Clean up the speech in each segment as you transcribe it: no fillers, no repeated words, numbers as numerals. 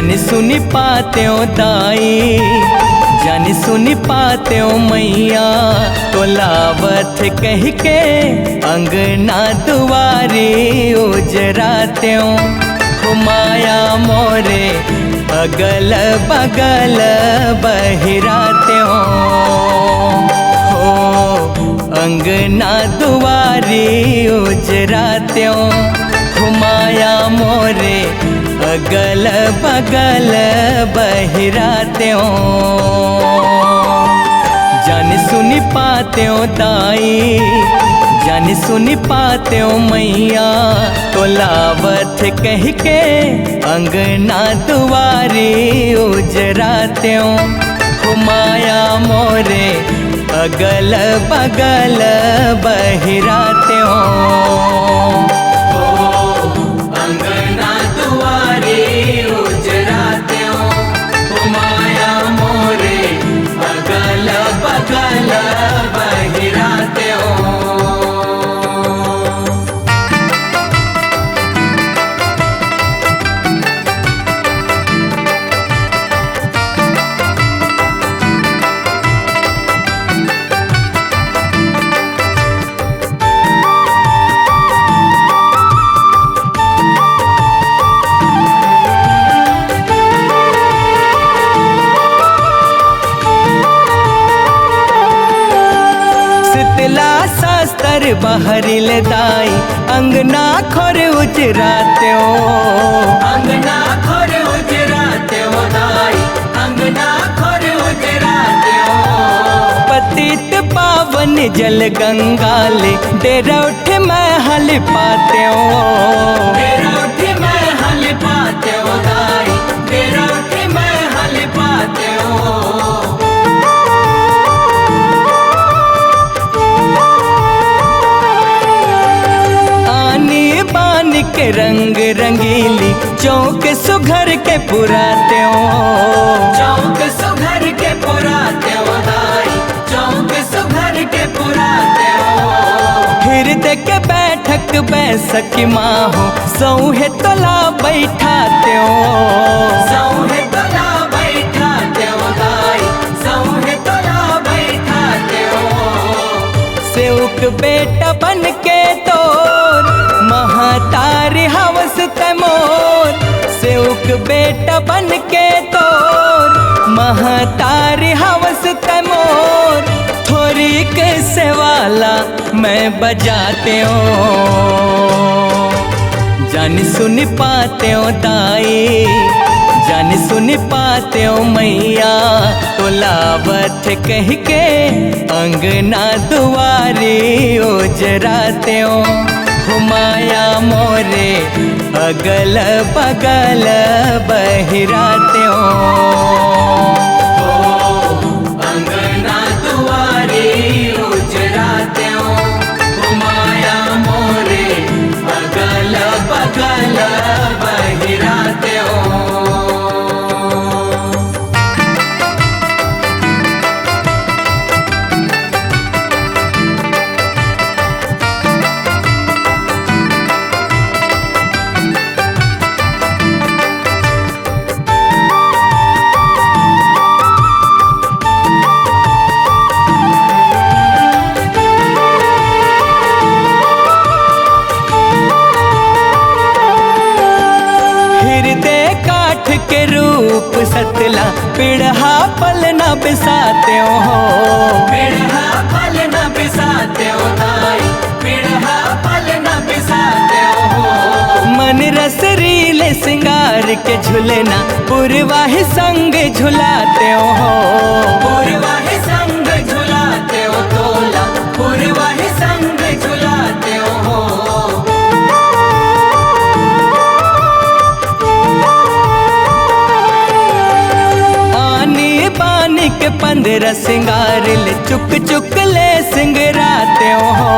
जान सुनी पाते हो दाई, जान सुनी पाते हो मैया, तो लावत कह के अंगना दुआरे उजराते हो माया मोरे अगल बगल बहिराते हो अंगना दुआरे उजराते हो माया मोरे अगल बगल बहिराते हो। जान सुनी पाते हो दाई, जान सुनी पाते हो मैया, तो लावत कह के अंगना दुआरे उजराते हो माया मोरे अगल बगल बहिराते हो अंगना दुआरे उजराते हो माया मोरे अगल बगल बहिराते हो। शास्त्र बहरिल दाई अंगना खोर उजराते हो अंगना खोर उजराते हो दाई अंगना खोर उजराते हो। पतित पावन जल गंगाले डेरा उठ महल पाते हो डेरा उठ महल पाते हो दाई डेरा उठ महल पाते हो। के रंग रंगीली चौक सुघर के पुराते हो चौक सुघर के पुराते हो दाई चौक सुघर के पुराते हो। हृदय के बैठक बैसक माँ हो सौहे तोला बैठाते हो सौहे तोला बैठाते हो दाई सौहे तोला बैठाते हो। सेवक बेटा बन के तोर महतारी हवस तमोर सेवक बेटा बन के तोर महतारी हवस तमोर थोड़ी के सेवाला मैं बजाते हो। जान सुन पाते हो दाई जान सुन पाते हो मैया, तो लावत कह के अंगना दुआरे उजराते हो माया मोरे अगल बगल बहिराते हो अंगना दुआरे उजराते हो माया मोरे अगल बगल बहिराते हो। के रूप सतला पिढ़ा पल न बिसाते हो पिढ़ा पल न बिसाते हो दाई पिढ़ा पल न बिसाते हो। मन रस रीले सिंगार के झुलना पुरवाही संग झुलाते हो पुरवाही संग झुलाते हो तोला पुरवाही संग झुलाते हो। के 15 सिंगार ले चुक चुक ले सिंगराते हो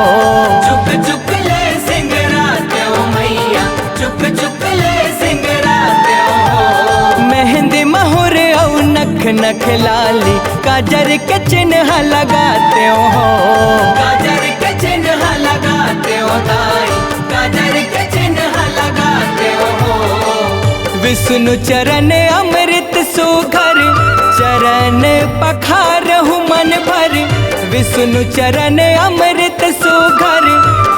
चुक चुक ले सिंगराते हो मैया चुक चुक ले सिंगराते हो। मेहंदी महुर और नख नख लाली काजर के चिन्ह लगाते हो काजर के चिन्ह लगाते हो दाई काजर के चिन्ह लगाते हो। विष्णु चरण अमृत सुघर, चरण पखारहु मन भर। विष्णु चरण अमृत सुघर,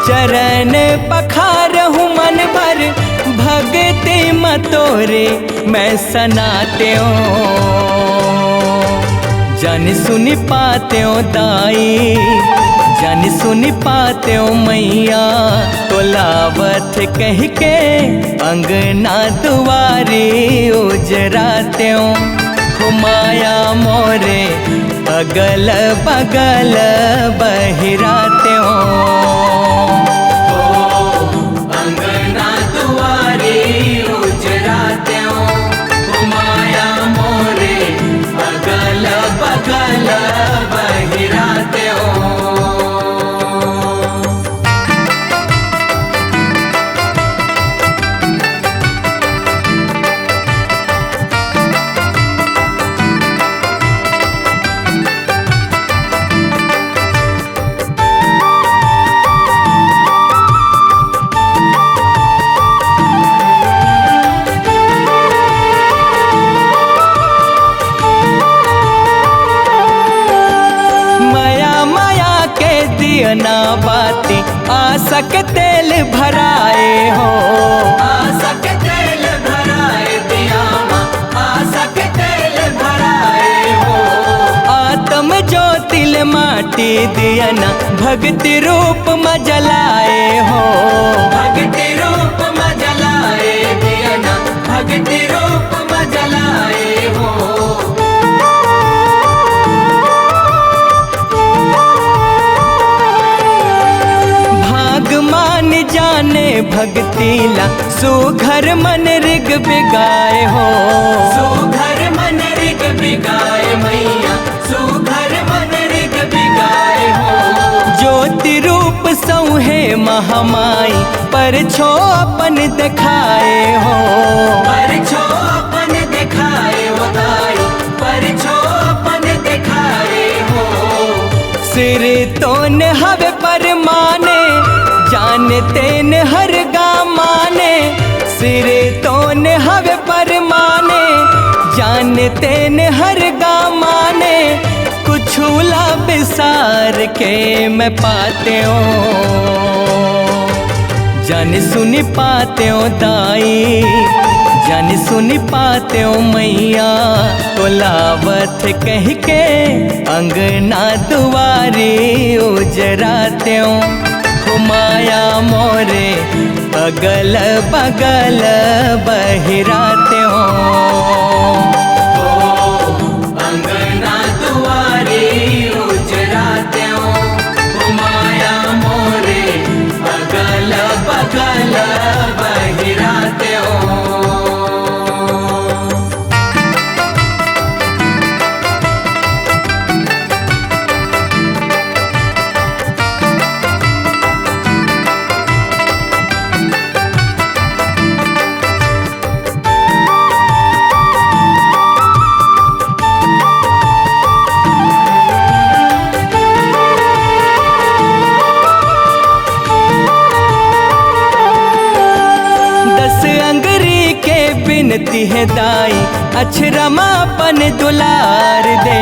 चरण पखारहु मन भर। भगति मतोरे मैं सनाते जन सुन पाते दाई, जन सुन पाते मैया। तो लावत कह के अंगना दुआरी उजराते हो माया मोरे अगल बगल बहिराते हो। अंगना दुआरी उजराते हो माया मोरे अगल बगल बहिराते हो। ना बाती आशा के तेल भराए हो, आशा के तेल भराए दिया माँ, आशा के तेल भराए हो। आत्म ज्योतिल माटी दिया ना भक्ति रूप में जलाए हो, भक्ति रूप में जलाए दिया ना भक्ति रूप में जलाए हो। मान जाने भक्तिला सुघर मन ऋग बिगाए हो, सुघर मन ऋग बिगाए मैया, सुघर मन ऋग बिगाए हो। ज्योति रूप सौहे महामाई पर छो अपन दिखाए हो, पर छो अपन दिखाए हो दाई, पर छो अपन दिखाए हो। सिर तोन हवे पर माने जानते न हर गा माने, सिरे तोन हवे पर माने जानते न हर गा माने। कुछूला बिसार के मैं पाते हो जन सुन पाते हो दाई, जन सुन पाते हो मैया। तो लावत कह के अंगना दुआरी उजराते हो माया मोरे अगल बगल बहिराते हो। अंगना दुआरी उजराते हो माया मोरे अगल बगल बहिराते हो। बिनती है दाई अक्षरमापन दुलार दे,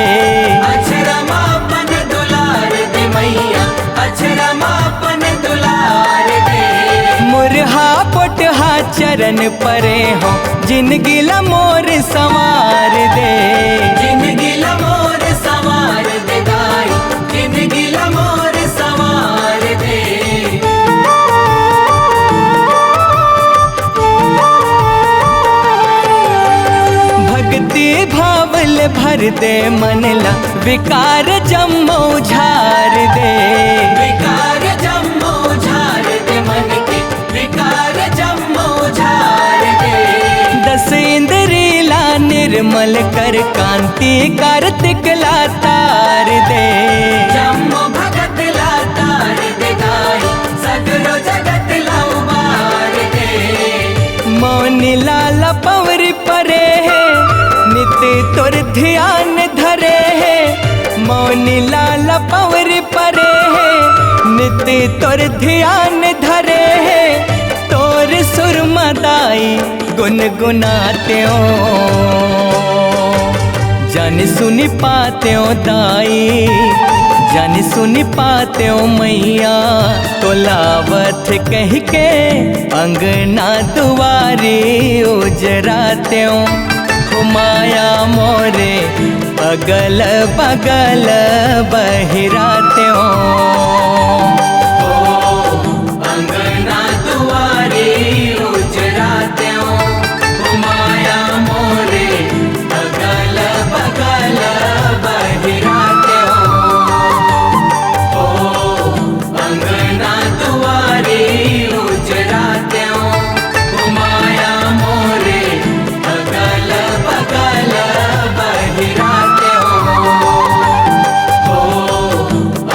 अक्षरमापन दुलार दे मैया, अक्षरमापन दुलार दे। मुरहा पोटहा चरण परे हो जिनगी मोर संवार दे, जिनगी मोर संवार दे दाई, जिनगी मोर संवार दे। भावल भर दे मनला विकार जम्मो झार दे, विकार जम्मो झार दे मन के विकार जम्मो झार दे। दस इंद्रिला निर्मल कर कांति कार्तिक ला तार दे, जम्मो भगत ला तार दे दाई सगरो जगत ला उबार दे। मौनी लाला पवरी परे है नित तोर ध्यान धरे है, मौनी लाला पवरी परे है नित तोर ध्यान धरे है। तोर सुरमदाई गुनगुनाते हो। जान सुनी पाते हो दाई, जान सुनी पाते हो मैया, तो लावत कह के अंगना दुआरी उजराते हो। माया मोरे अगल बगल बहिराते हो। अंगना दुआरी उजराते हो, माया मोरे अगल बगल बहिराते हो। अंगना दुआरी उजराते हो, माया मोरे अगल बगल बहिराते हो।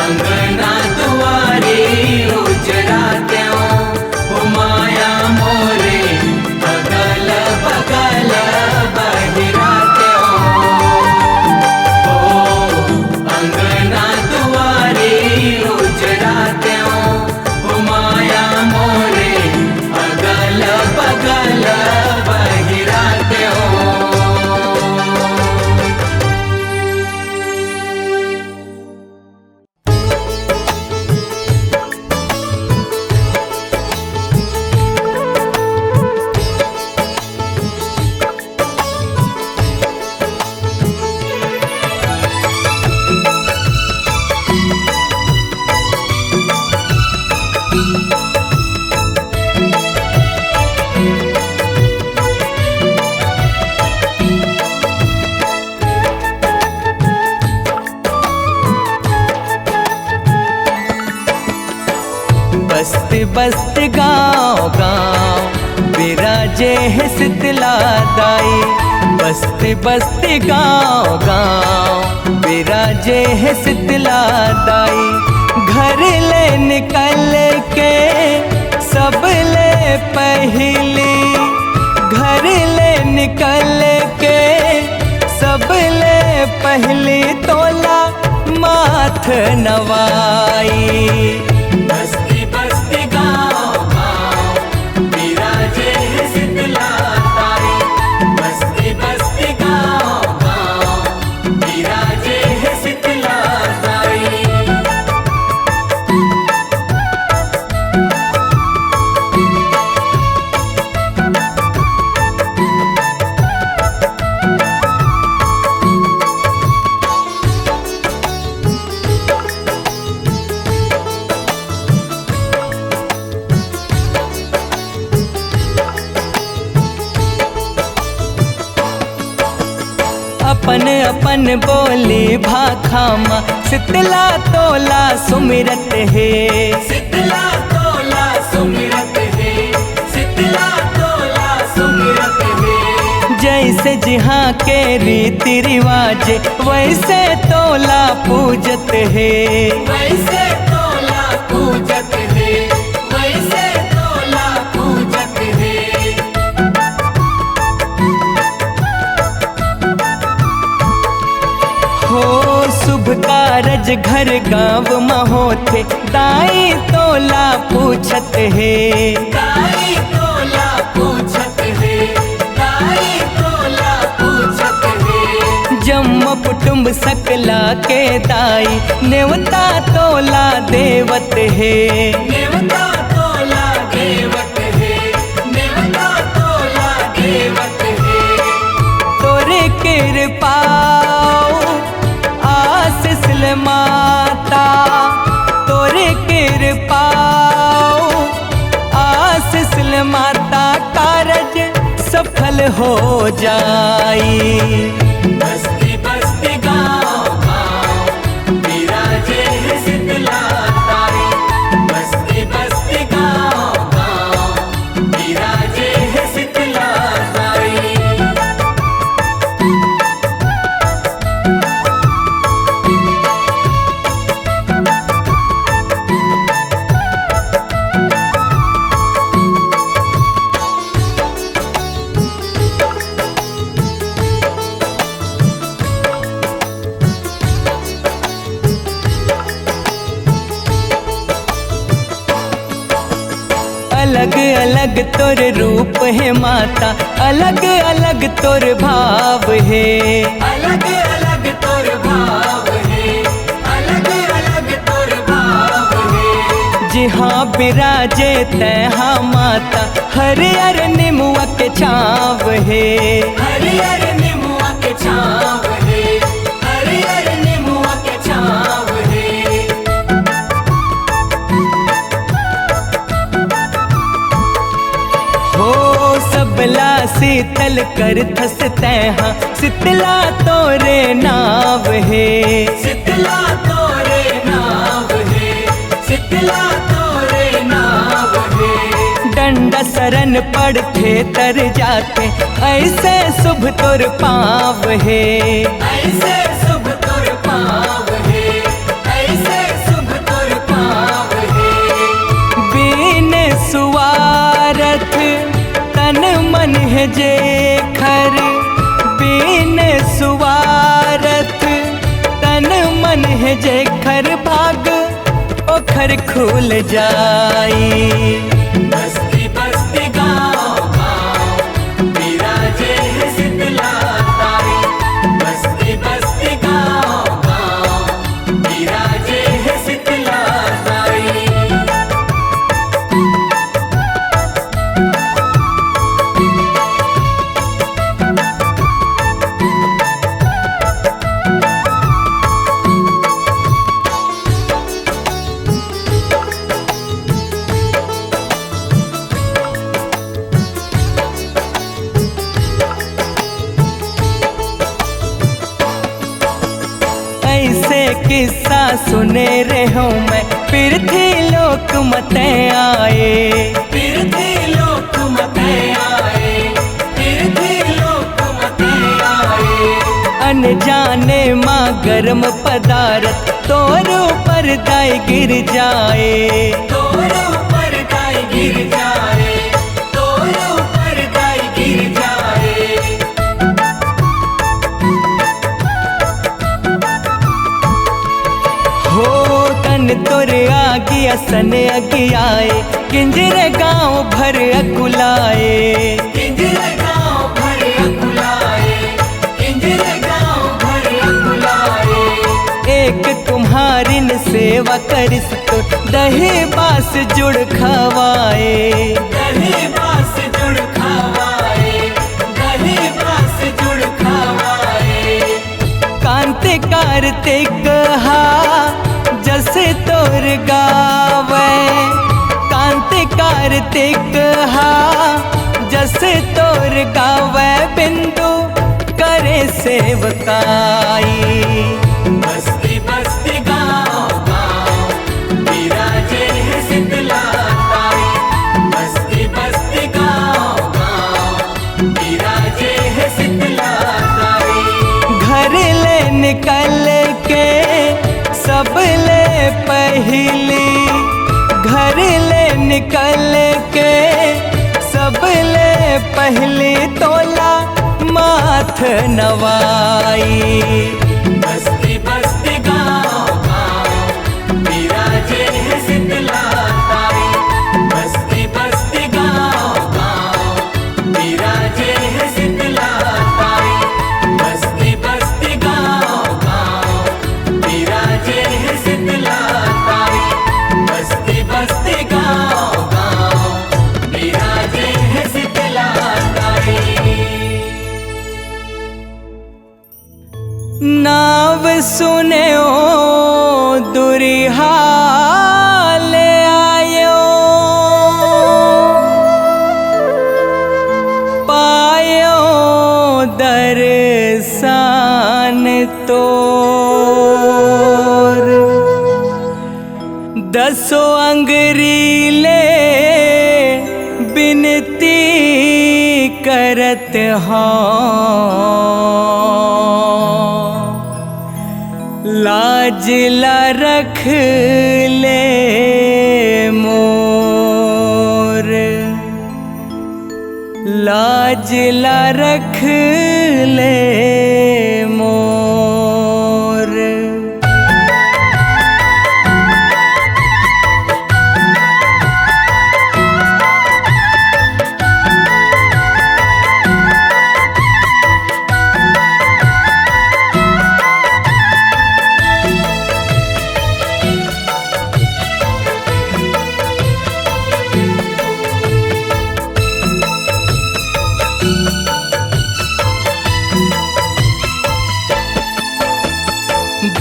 अंगना दुआरी उजराते हो, माया मोरे अगल बगल बहिराते हो। अंगना दुआरी उजराते हो, माया मोरे अगल बगल बहिराते हो। बस्ती बस्ती गाँव गाँव विराजे है शीतला दाई। बस्ती बस्ती गाँव गाँव विराजे है शीतला दाई। घर ले निकल के सब ले पहली, घर ले निकल के सब ले पहली, तोला माथ नवाई। बस्ती बस्ती गाँव गाँव विराजे है शीतला दाई। बस्ती बस्ती गाँव गाँव विराजे है शीतला दाई। अपन अपन बोली भाखामा शीतला तोला सुमिरत है। शीतला तोला सुमिरत है, शीतला तोला सुमिरत है। जैसे जहाँ के रीति रिवाज वैसे तोला पूजत है। वैसे तोला पूजत है, वैसे तोला पूजत है। हो शुभ कारज घर गाँव में होते, दाई तोला पूछत है। दाई तोला पूछत है, दाई तोला पूछत है। जम्म कुटुंब सकला के दाई नेवता तोला देवत है। नेवता तोला देवत है, नेवता तोला देवत है। तोरे कृपा आशीष ले माता, तोरे कृपा आशीष ले माता, कारज सफल हो जाई। बस्ती बस्ती गाँव गाँव विराजे है शीतला दाई। बस्ती बस्ती गाँव गाँव विराजे है शीतला दाई। तोर रूप है माता, अलग अलग तोर भाव है, अलग अलग तोर भाव है, अलग अलग तोर भाव है। जहाँ बिराजे तहाँ माता, हरियर निमुआ के छाव है, हरियर निमुआ के छाव है, हरियर निमुआ के छाव है। हो सबला शीतल कर थस तैहा, शीतला तोरे नाव है, शीतला तोरे नाव है, शीतला तोरे नाव है। डंडा सरन पड़ते तर जाते, ऐसे शुभ तोर पाव है, ऐसे शुभ तोर पाव है, ऐसे शुभ तोर पाव है। बीन सुवारथ तन मन है जे खर, बीन सुवारथ तन मन है जे खर, भाग ओखर खुल जाई। बस्ती बस्ती गाँव गाँव बिराजे है शीतला ताई, बस्ती बस्ती गाँव गाँव बिराजे है शीतला ताई। ऐसे किस्सा सुने रे हूँ मैं, पृथ्वी लोक मते आए, पृथ्वी लोक मते आए, पृथ्वी लोक मते आए। अनजाने माँ गर्म पदार्थ तोर ऊपर दाई गिर जाए, तोर ऊपर दाई गिर जाए, तोर ऊपर दाई गिर जाए। हो तन तोर आगी असन अगियाए, किंजरे गाँव भर अकुलाए, किंजरे गाँव भर अकुलाए, किंजरे गाँव भर अकुलाए। एक तुम्हारिन सेवा करिस तो, दही बास जुड़ खवाए, दही बास जुड़ खवाए, दही बास जुड़ खवाए। कांति कार्तिक हा जसे तोर गावे, कांति कार्तिक हा जसे तोर गावे, बिंदु करे सेवकाई। बस्ती बस्ती गाँव गाँव बिराजे है शीतला ताई, बस्ती बस्ती गाँव गाँव बिराजे है शीतला ताई। घर ले निकल के सब ले पहली, घर ले निकल के सब ले पहली, तोला माथ नवाई। बस्ती बस्ती गाँव गाँव बिराजे है शीतला ताई, बस्ती बस्ती गाँव गाँव बिराजे है शीतला ताई, बस्ती बस्ती गाँव गाँव बिराजे है शीतला ताई, बस्ती बस्ती गाँव गाँव बिराजे है शीतला ताई। नाव सुने ओ दुरिहा ले आयो, पायो दर्शन तोर। दसो अंगरी ले बिनती करत हाँ, लाज ला रख ले मोर, लाज ला रख ले मोर।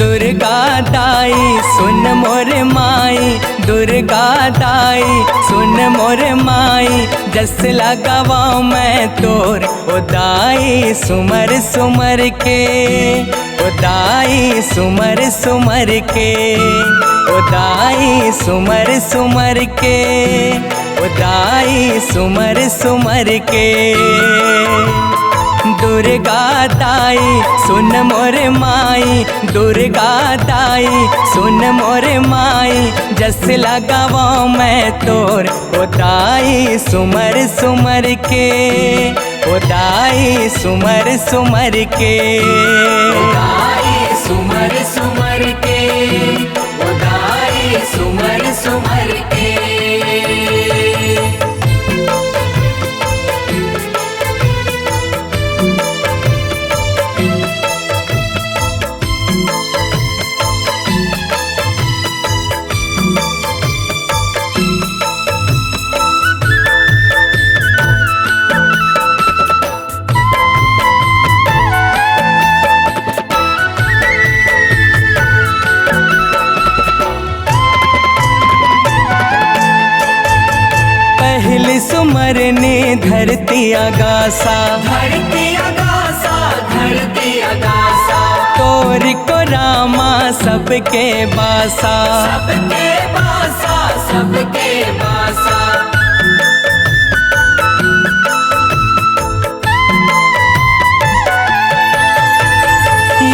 दुर्गा दाई सुन मोर माई, दुर्गा दाई सुन मोर माई, जस लगावां मैं तोर ओ दाई सुमर सुमर के, ओ दाई सुमर सुमर के, ओ दाई सुमर सुमर के, ओ दाई सुमर सुमर के। दुर्गा दाई सुन मोर माई, दुर्गा दाई सुन मोर माई, जस लगावां मैं तोर ओ दाई सुमर सुमर के, ओ दाई सुमर सुमर के, ओ दाई सुमर सुमर के, ओ दाई सुमर सुमर के। पहली सुमरनी धरती अगासा, धरती अगासा, धरती अगासा, तोर को रामा सबके बासा, सबके बासा, सबके बासा।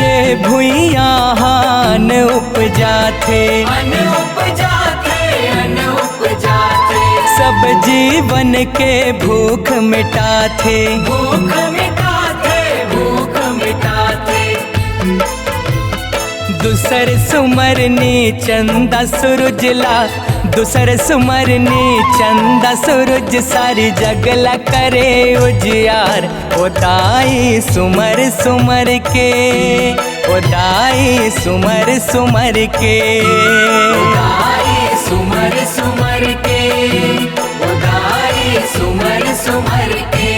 ये भुइयां हान उपजा थे, अन उपजा थे, अन उपजा थे, सब जीवन के भूख मिटाथे, भूख मिटाथे, भूख मिटाथे। दूसर सुमरनी चंदा सूरजला, दूसर सुमरनी चंदा सूरज, सारी जगला करे उजियार ओ दाई सुमर सुमर के, ओ दाई सुमर सुमर के, ओ दाई सुमर सुमर के, ओ दाई सुमर सुमर के।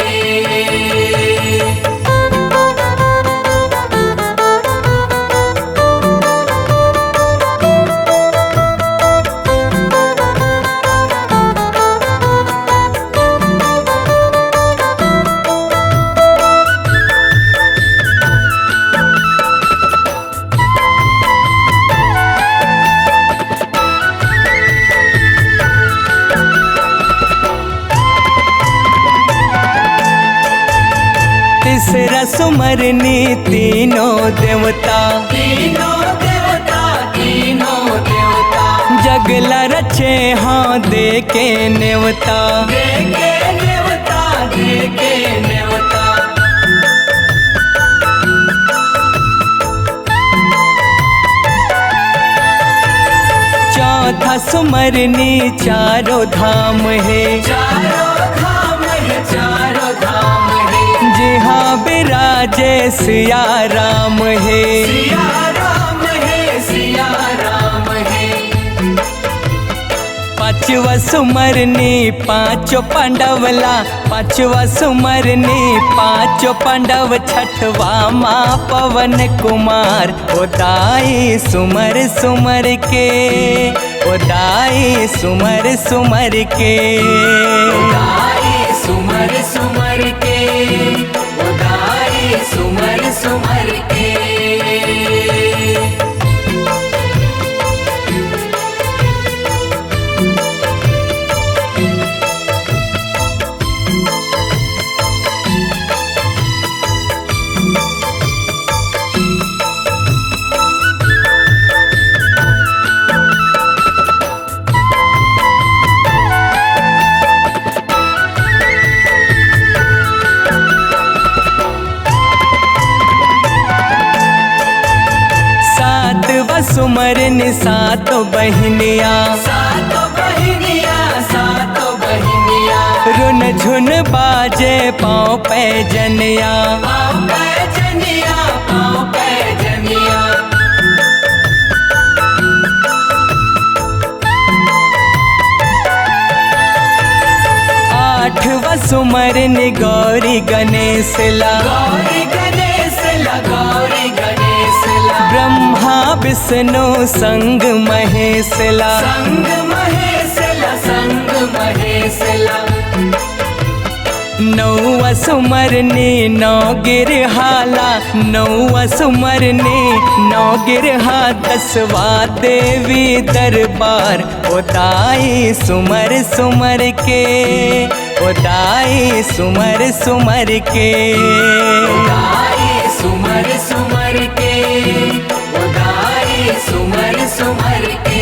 तीसरा सुमरनी तीनों देवता, तीनों देवता, तीनों देवता, जगला रचे हाँ दे के नेवता, दे के नेवता, दे के नेवता। चौथा सुमरनी चारों धाम है, चारों धाम है, चारों धाम है, जहाँ विराजे सिया राम है, सिया राम है, सिया राम है। पांचवा सुमरनी पांचों पांडवला, पांचवा सुमरनी पांचों पांडव, छठवा माँ पवन कुमार ओ दाई सुमर सुमर के, ओ दाई सुमर सुमर के, ओ दाई सुमर सुमर के, ओ दाई सुमर सुमर के। सुमरनी सातों बहनिया, सातों बहनिया, सातों बहनिया, रुन झुन बाजे पाँव पे जनिया, पाँव पे जनिया, पाँव पे जनिया। आठवा सुमरनी गौरी गणेश ला, गौरी गणेश ला, गौरी गणेश ला, ब्रह्मा विष्णु संग महेशला, संग महेशला, संग महेशला। नौवा सुमरनी नौ गिरहाला, नौवा सुमरनी नौ गिरहा, 10वां देवी दरबार उदाई सुमर सुमर के, उदाई सुमर सुमर के, उदाई सुमर सुमर के, उदाई सुमर सुमर के।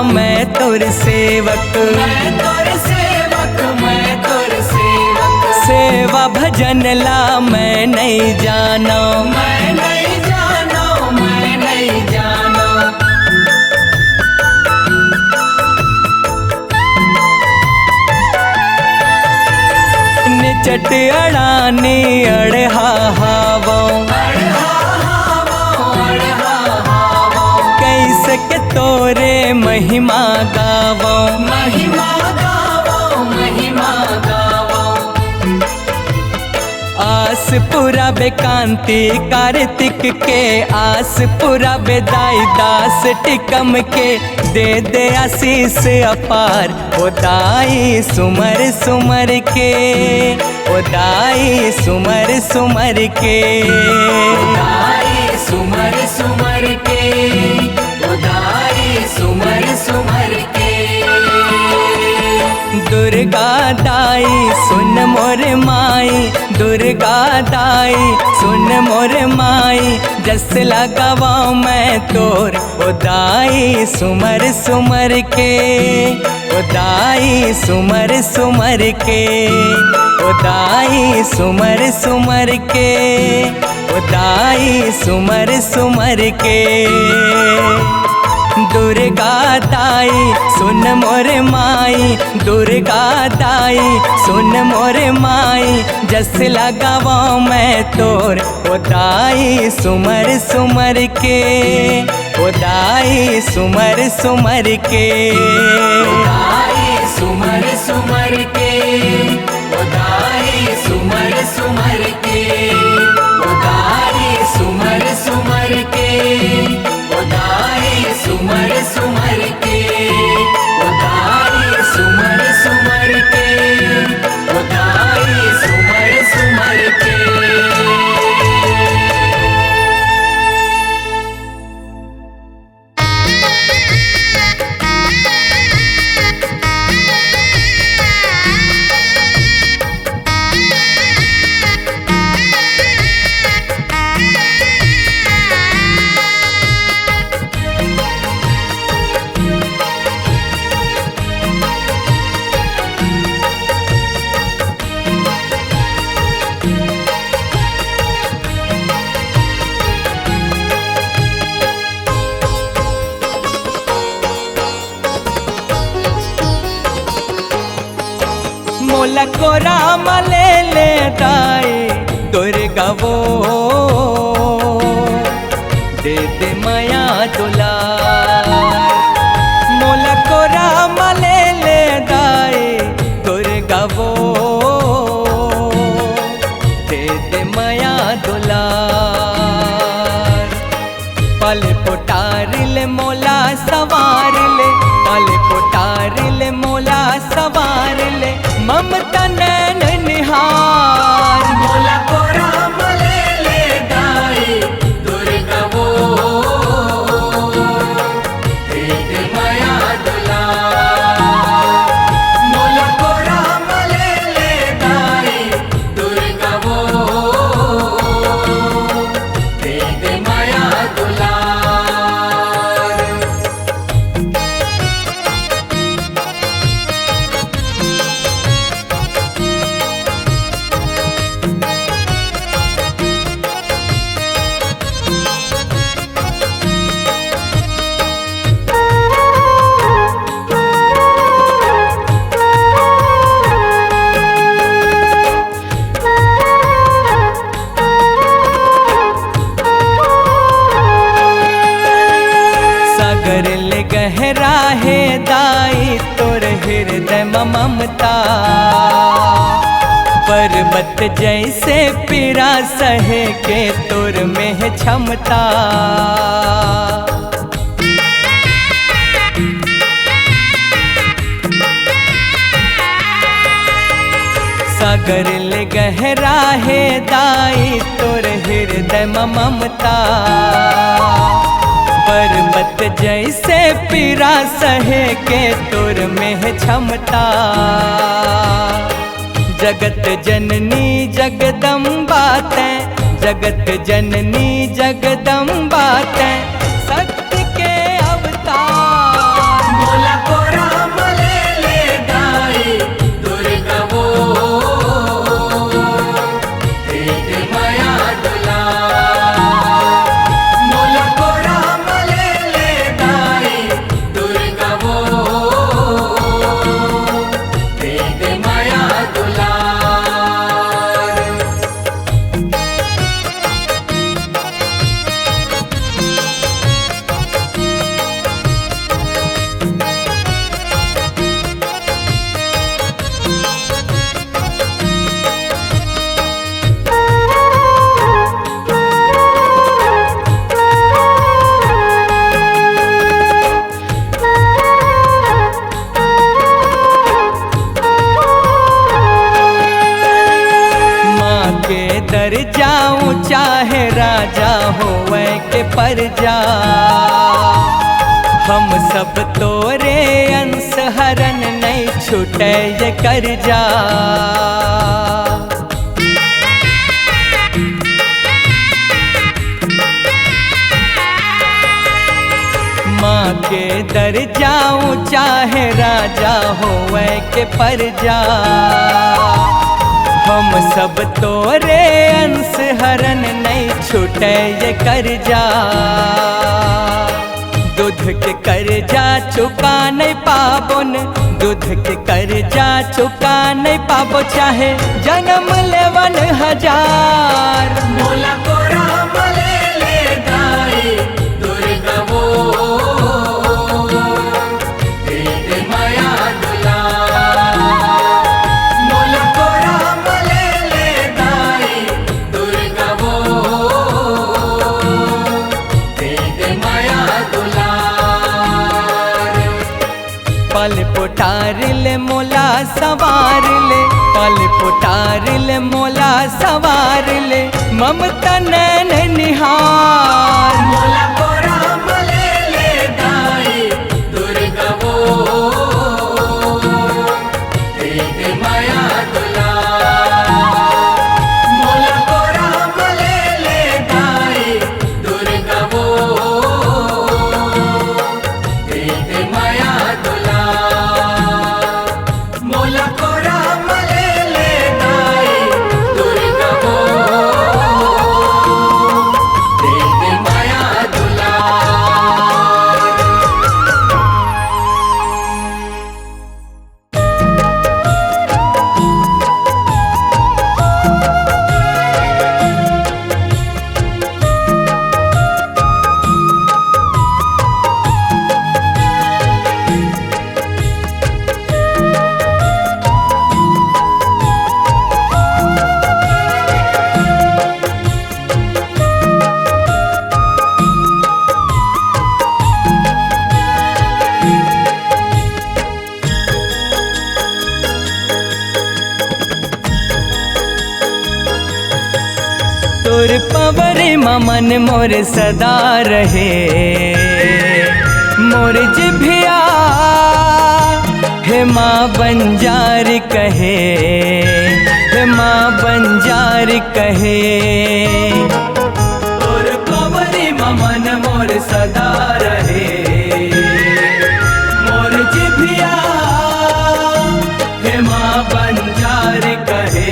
मैं तोर सेवक, मैं तोर सेवक, मैं तोर सेवक। सेवा भजन ला मैं नहीं जाना, मैं नहीं जाना, मैं नहीं जाना। निचट अड़ानी अड़हा हावा, के तोरे महिमा गावो, महिमा गावो, महिमा गावो। आस पूरा बेकांति कार्तिक के, आस पूरा बेदाई दास टिकम के, दे दे आशीष अपार उदाई सुमर सुमर के, उदाई सुमर सुमर के, उदाई सुमर सुमर के, उदाई सुमर सुमर के। दुर्गा दाई सुन मोर माई, दुर्गा दाई सुन मोर माई, जस लगावां मैं तोर उदाई सुमर सुमर के, उदाई सुमर सुमर के, उदाई सुमर सुमर के, उदाई सुमर सुमर के। दुर्गा दाई सुन मोर माई, दुर्गा दाई सुन मोर माई, जस लगावां मैं तोर उदाई सुमर सुमर के, उदाई सुमर सुमर के, उदाई सुमर सुमर के, उदाई सुमर सुमर के, उदाई सुमर सुमर के, उदाई सुमर सुमर के, उदाई सुमर सुमर के, उदाई सुमर सुमर के। मोला को राम ले ले दाई दुर्गा वो, दे दे माया दुलार। मोला को राम ले ले दाई दुर्गा वो, दे दे माया दुलार। पल पुटार ले मोला सवार ले, पल पुटार ले मोला सवार ले, ममता नैन निहार। मोला को राम ले ले दाई दुर्गा वो, दे दे माया दुलार। मोला को राम ले ले दाई दुर्गा वो, दे दे माया दुलार। ममता। पर्वत जैसे पीड़ा सहे के तोर में है क्षमता। सागर ले गहरा है दाई तोर हृदय ममता। पर्वत जैसे पीड़ा सहे के तोर में है क्षमता। जगत जननी जगदम्बा तैं, जगत जननी जगदम्बा तैं शक्ति के अवतार। मोला को राम ले दाई दुर्गा वो तेरे माया दुलार। मोला को राम ले दाई दुर्गा वो तेरे माया दुलार। दर जाऊं चाहे राजा होवे के प्रजा। हम सब तोरे अंश हरन नहीं छूटे ये कर्जा। माँ के दर जाऊं चाहे राजा होवे के प्रजा। हम सब तोरे अंश हरन नहीं छूटे ये कर्जा। दूध के कर्जा चुका नहीं पाबोन, दूध के कर्जा चुका नहीं पाबो चाहे जन्म लेवन हजार। मोला को राम ले दाई दुर्गा वो तेरे माया दुलार। मोला को राम ले दाई दुर्गा वो तेरे माया दुलार। पल पुटार ले मोला सवार ले, पल पुटार ले मोला सवार ले ममता नैन निहार। मोला को राम ले दाई दुर्गा वो तेरे माया दुलार। मोला को राम ले दाई दुर्गा वो तेरे माया दुलार। मोला को राम ले दाई दुर्गा वो तेरे माया दुलार। तोर पवर ममन मोर सदा रहे। मोर जिभिया हे माँ बंजार कहे, हे माँ बंजार कहे। तोर पवर ममन मोर सदा रहे। मोर जिभिया हे माँ बंजार कहे,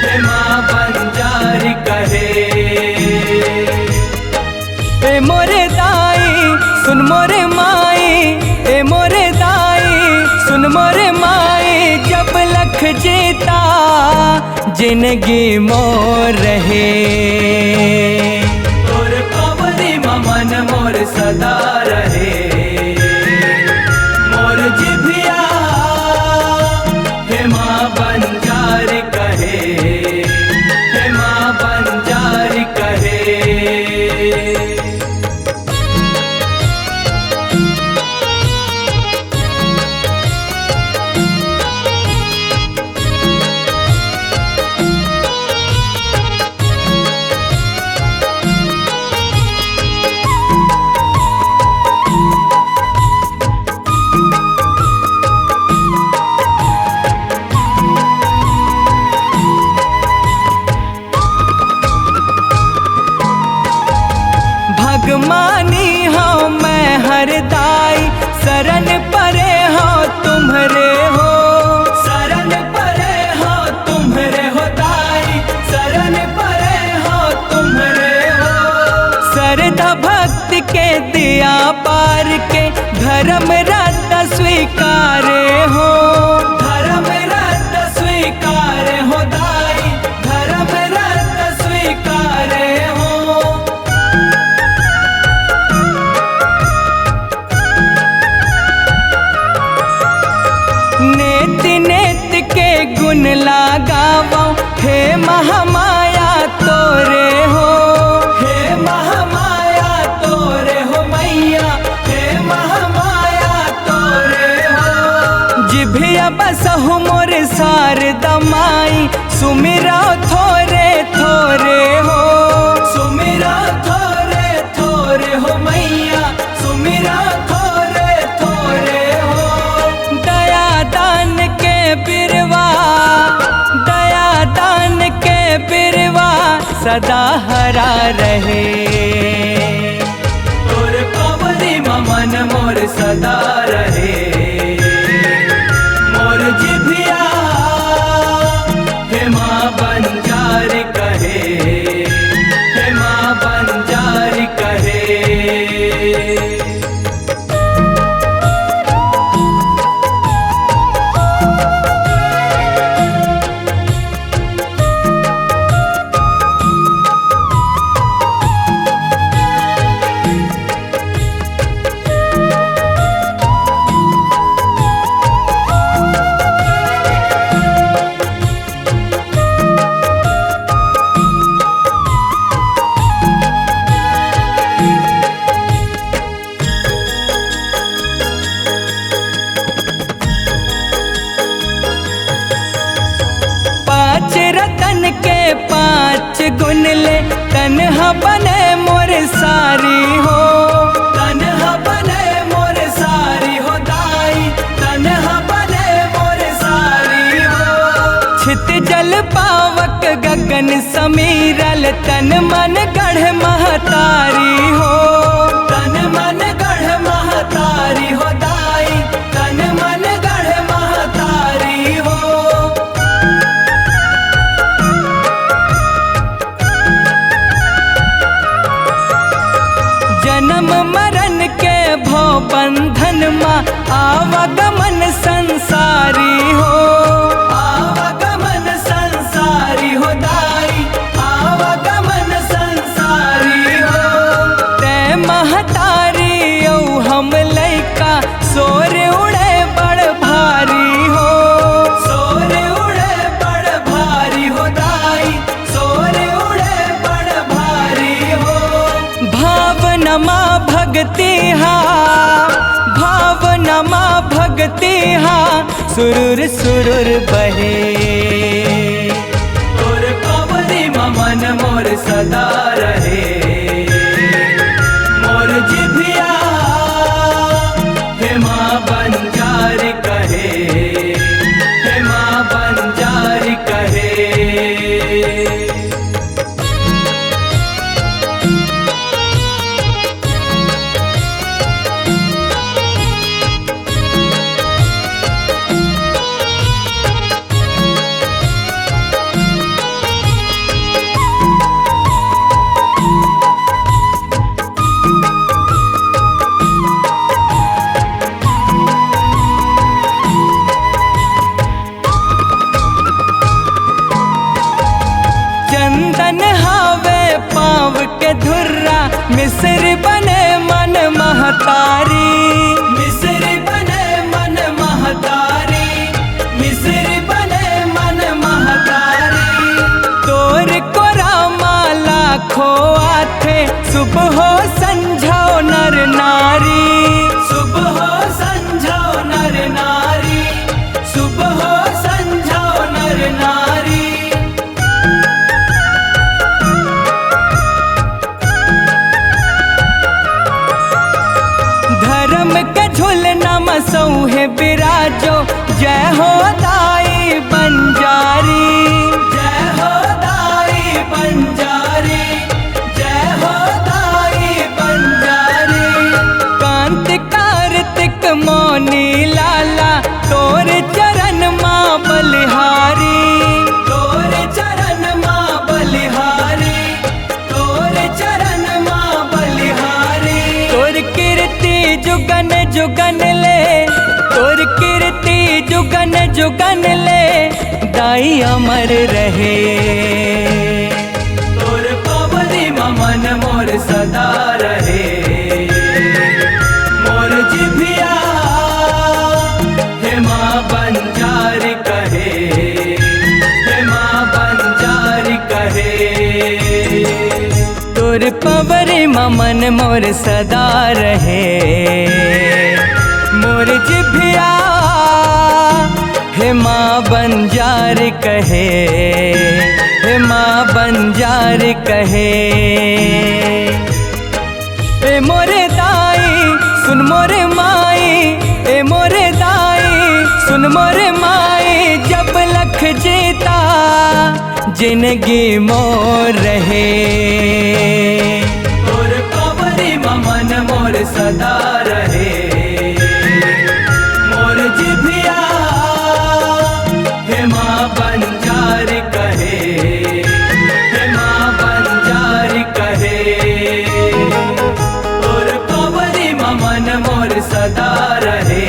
हे माँ बंजार कहे। ए मोरे दाई सुन मोरे माई, ए मोरे दाई सुन मोरे माई। जब लख जीता जिंदगी मोर रहे। तोर पवरी ममन मोर सदा रहे। मोर जिभिया धर्म रत स्वीकारे हो, धर्म रत स्वीकारे हो दाई, धर्म रत स्वीकारे हो। नेति नेत के गुण लगावा, हे महामाया तोरे हो, हे महामाया तोरे हो मैया, हे महामाया तोरे हो। जिभिया बसहु मोर शारदा माई, सुमिरा थोरे थोरे हो, सुमिरा थोरे थोरे हो मैया, सुमिरा थोरे थोरे हो। दया दान के बिरवा, दया दान के बिरवा सदा हरा रहे। तोर पावनी मन मोर सदा रहे, मोर जिभिया हे माँ बंजारी कहे, हे माँ बंजारी कहे। रतन के पाँच गुण ले, तन्हा बने मोर सारी हो, तन्हा बने मोर सारी हो दाई, तन्हा बने मोर सारी हो। छित जल पावक गगन समीरल, तन मन गढ़ महतारी हो, तन मन गढ़ महतारी हो दाई, तन मन गढ़ महतारी हो। जन्म मरण के भव बंधन माँ, आवागमन संसारी हो, आवागमन संसारी हो दाई, आवागमन संसारी हो। तै महतारी औ हम लैका, सोर उड़े बड़ भारी हो, सोर उड़े बड़ भारी हो दाई, सोर उड़े बड़ भारी हो। भावनमा भक्ति हा, भावनमा भक्ति हा, सुरुर सुरुर बहे। तोर पावनी मन मोर सदा रहे, मोर जिभिया हे माँ बंजारी कहे, हे माँ बंजारी कहे। चंदन हावे पाँव के धुर्रा, मिस्र बने मन महतारी, मिस्र बने मन महतारी, मिस्र बने मन महतारी। तोर कोरा माला खो आथे, सुबह हो संझाओ नर नारी, सुबह संझाओ नर नारी, सुबह संझाओ नर नारी। धर्म के झूलना मसऊ है बिराजो, जय हो दाई बंजारी, जय हो दाई बंजारी, जय हो दाई बंजारी। कांत कार्तिक मौनी लाला, तोर चरण माँ बलिहारी, तोर चरण माँ बलिहारी, तोर चरण माँ बलिहारी। तोर कीर्ति जुगन जुगन जुगन ले दाई अमर रहे। तोर पवरी मन मोर सदा रहे। मोर जिभिया हे माँ बंजारी कहे, हे माँ बंजारी कहे। तोर पवरी मन मोर सदा रहे। मोर जिभिया हे माँ बंजार कहे, हे माँ बंजार कहे। ए मोरे दाई सुन मोरे माई, ए मोरे दाई सुन मोरे माई। जब लख जीता जिंदगी मोर रहे। तोर पवरी मन मोर सदा रहे। मोर जिभिया हे माँ बंजारी कहे, हे माँ बंजारी कहे। तोर पवरी मन मोर सदा रहे।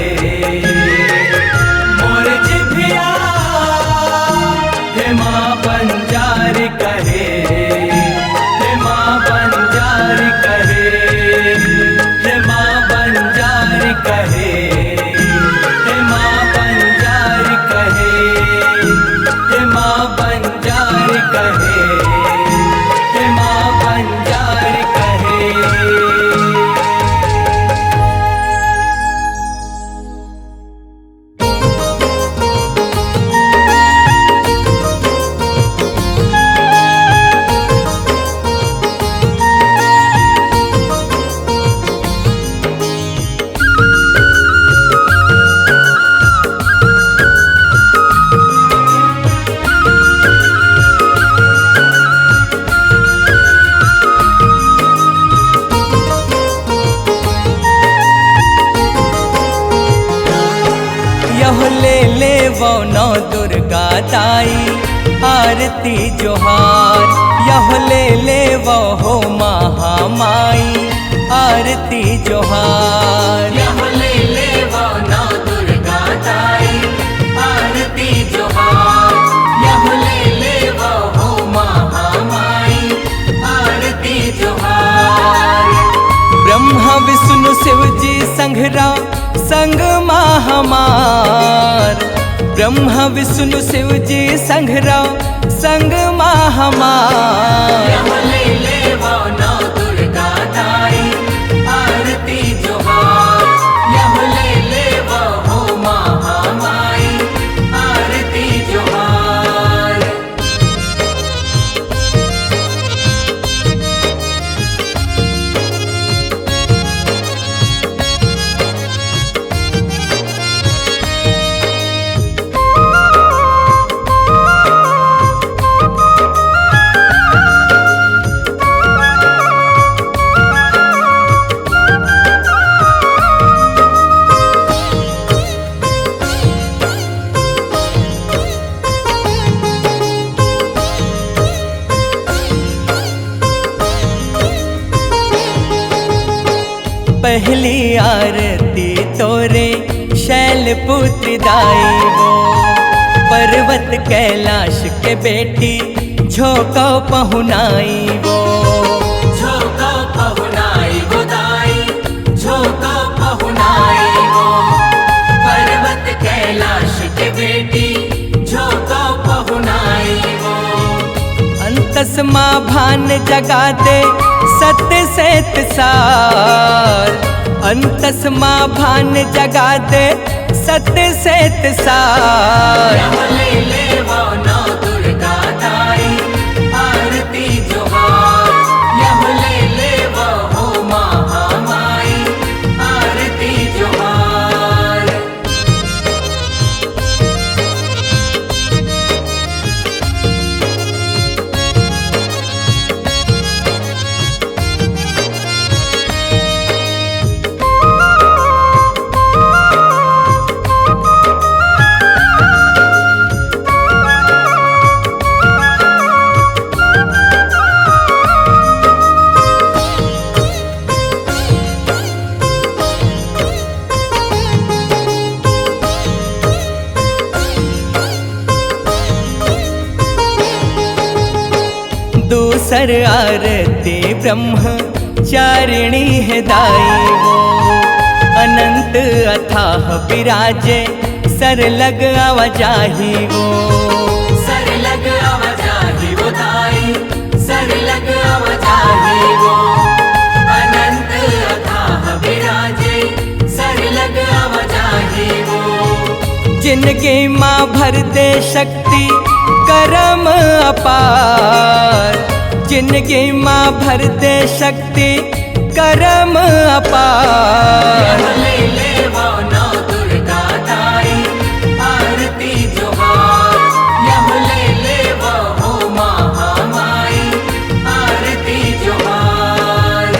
मोर जिभिया हे माँ बंजारी कहे, हे माँ बंजारी कहे, हे माँ बंजारी कहे, हे माँ बंजारी कहे, हे माँ बंजारी कहे, हे माँ बंजारी कहे। यह ले वो नौ दुर्गा दाई आरती जोहार। यह ले वो हो महामाई आरती जोहार। यह ले वो नौ दुर्गा दाई आरती जोहार। यह ले वो हो महामाई आरती जोहार। ब्रह्मा विष्णु शिव जी संघरा संग माँ हमार। ब्रह्मा विष्णु शिव जी संघरा संग माँ हमार। यह ले वो नौ दुर्गा दाई आरती जोहार। यह ले वो हो महामाई आरती जोहार। पहली आरती तोरे शैलपुत्र दाई वो। पर्वत कैलाश के बेटी झोंको पहुनाई वो। झोंको पहुनाई वो दाई, झोंको पहुनाई वो। पर्वत कैलाश के बेटी झोंको पहुनाई वो। अंतस माँ भान जगा दे सत्य से सार। अंतस माँ भान जगा दे सत्य से सार। यह ले वो नौ दुर्गा दाई आरती जोहार। यह ले वो हो महामाई आरती जोहार। दूसर आरती ब्रह्मचारिणी है दाई वो, अनंत अथाह विराजे सर लग आवाजाही वो, सर लग आवाजाही वो दाई, सर लग आवाजाही वो, अनंत अथाह विराजे सर लग आवाजाही वो। जिनकी माँ भर दे शक्ति करम अपार, जिनकी माँ भर दे शक्ति करम अपार। ले ले वो नौ दुर्गा दाई आरती जोहार, यह ले ले वो हो महामाई आरती जोहार।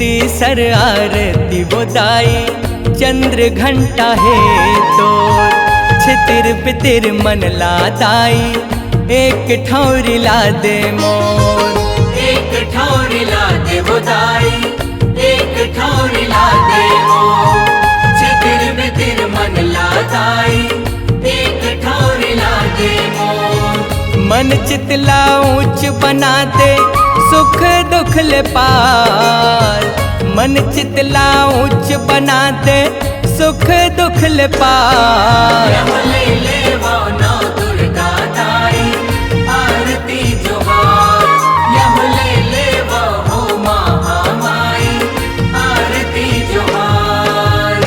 तीसर आरती वो दाई चंद्र घंटा है तोर, छितिर पितिर मन ला दाई एक ठौरी ला दे मोर। एक ठौरी ला दे वो दाई, एक ठौरी ला दे वो, छितिर बितिर मन ला दाई एक ठौरी ला दे मोर। मन चितला ऊंच बना दे सुख दुख ले पार, मन चितला ऊंच बना दे सुख दुख ले पार। ले ले वो नौ दुर्गा दाई आरती जोहार, यह ले ले वो हो महामाई आरती जोहार।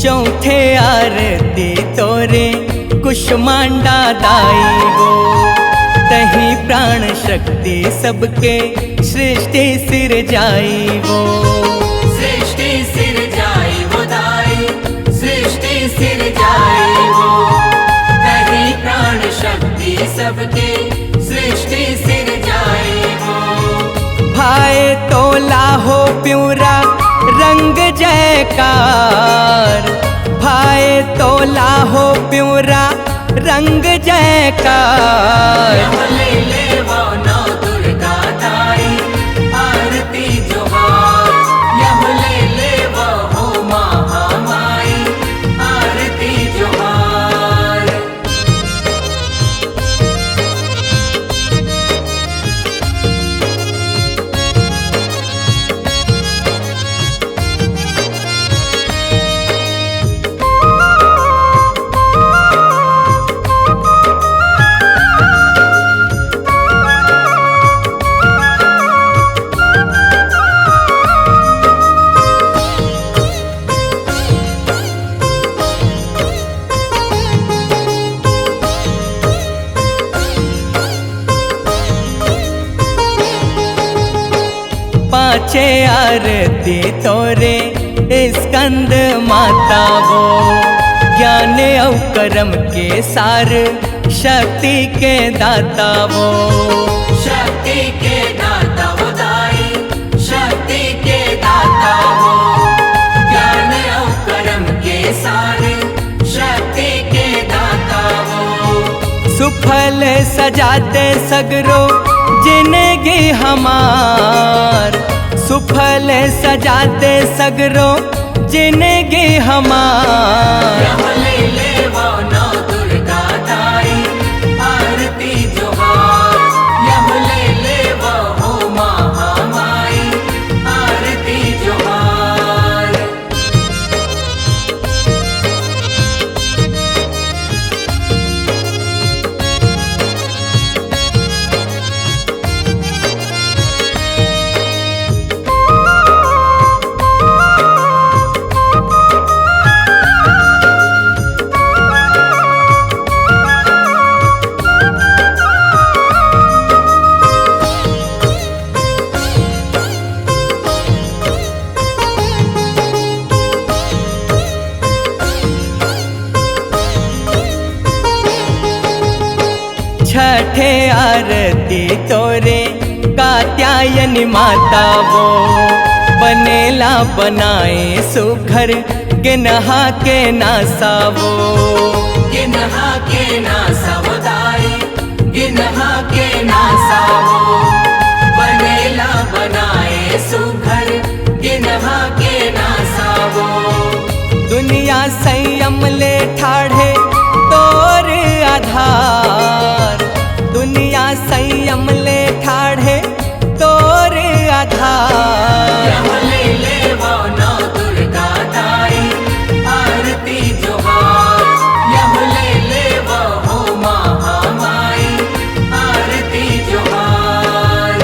चौथे आरती तोरे कुष्मांडा दाई वो, तही प्राण शक्ति सबके सृष्टि सिर जाई वो, सृष्टि सिर जाई वो दाई, सृष्टि सिर जाई वो, तही प्राण शक्ति सबके सृष्टि सिर जाई वो। भाए तोला हो प्यूरा रंग जयकार, भाए तोला हो प्यूरा रंग जयकार। ले ले वो नौ दुर्गा दाई आरती जोहार, यह ले ले वो हो महामाई आरती जोहार। पांचे आरती तोरे स्कंद माता वो, ज्ञान और कर्म के सार शक्ति के दाता वो, शक्ति के दाता वो दाई, शक्ति के दाता वो, ज्ञान और कर्म के सार शक्ति के दाता वो। सुफल सजाते सगरो जिंदगी हमार, सुफल सजाते सगरो जिंदगी हमार। ले ले वो नौ दुर्गा दाई आरती जोहार, यह ले ले वो हो महामाई आरती तोरे कात्यायनी माता वो बनेला बनाए सुघर गिनहा के नासावो गिनहा के नासावो दाई गिनहा के नासावो बनेला बनाए सुघर गिनहा के नासावो दुनिया संयम ले ठाढ़े तोर आधार दुनिया संयम ले ठाढ़े तोर आधार यमले ले वो नौ दुर्गा दाई आरती जोहार यमले ले वो हो महामाई आरती जोहार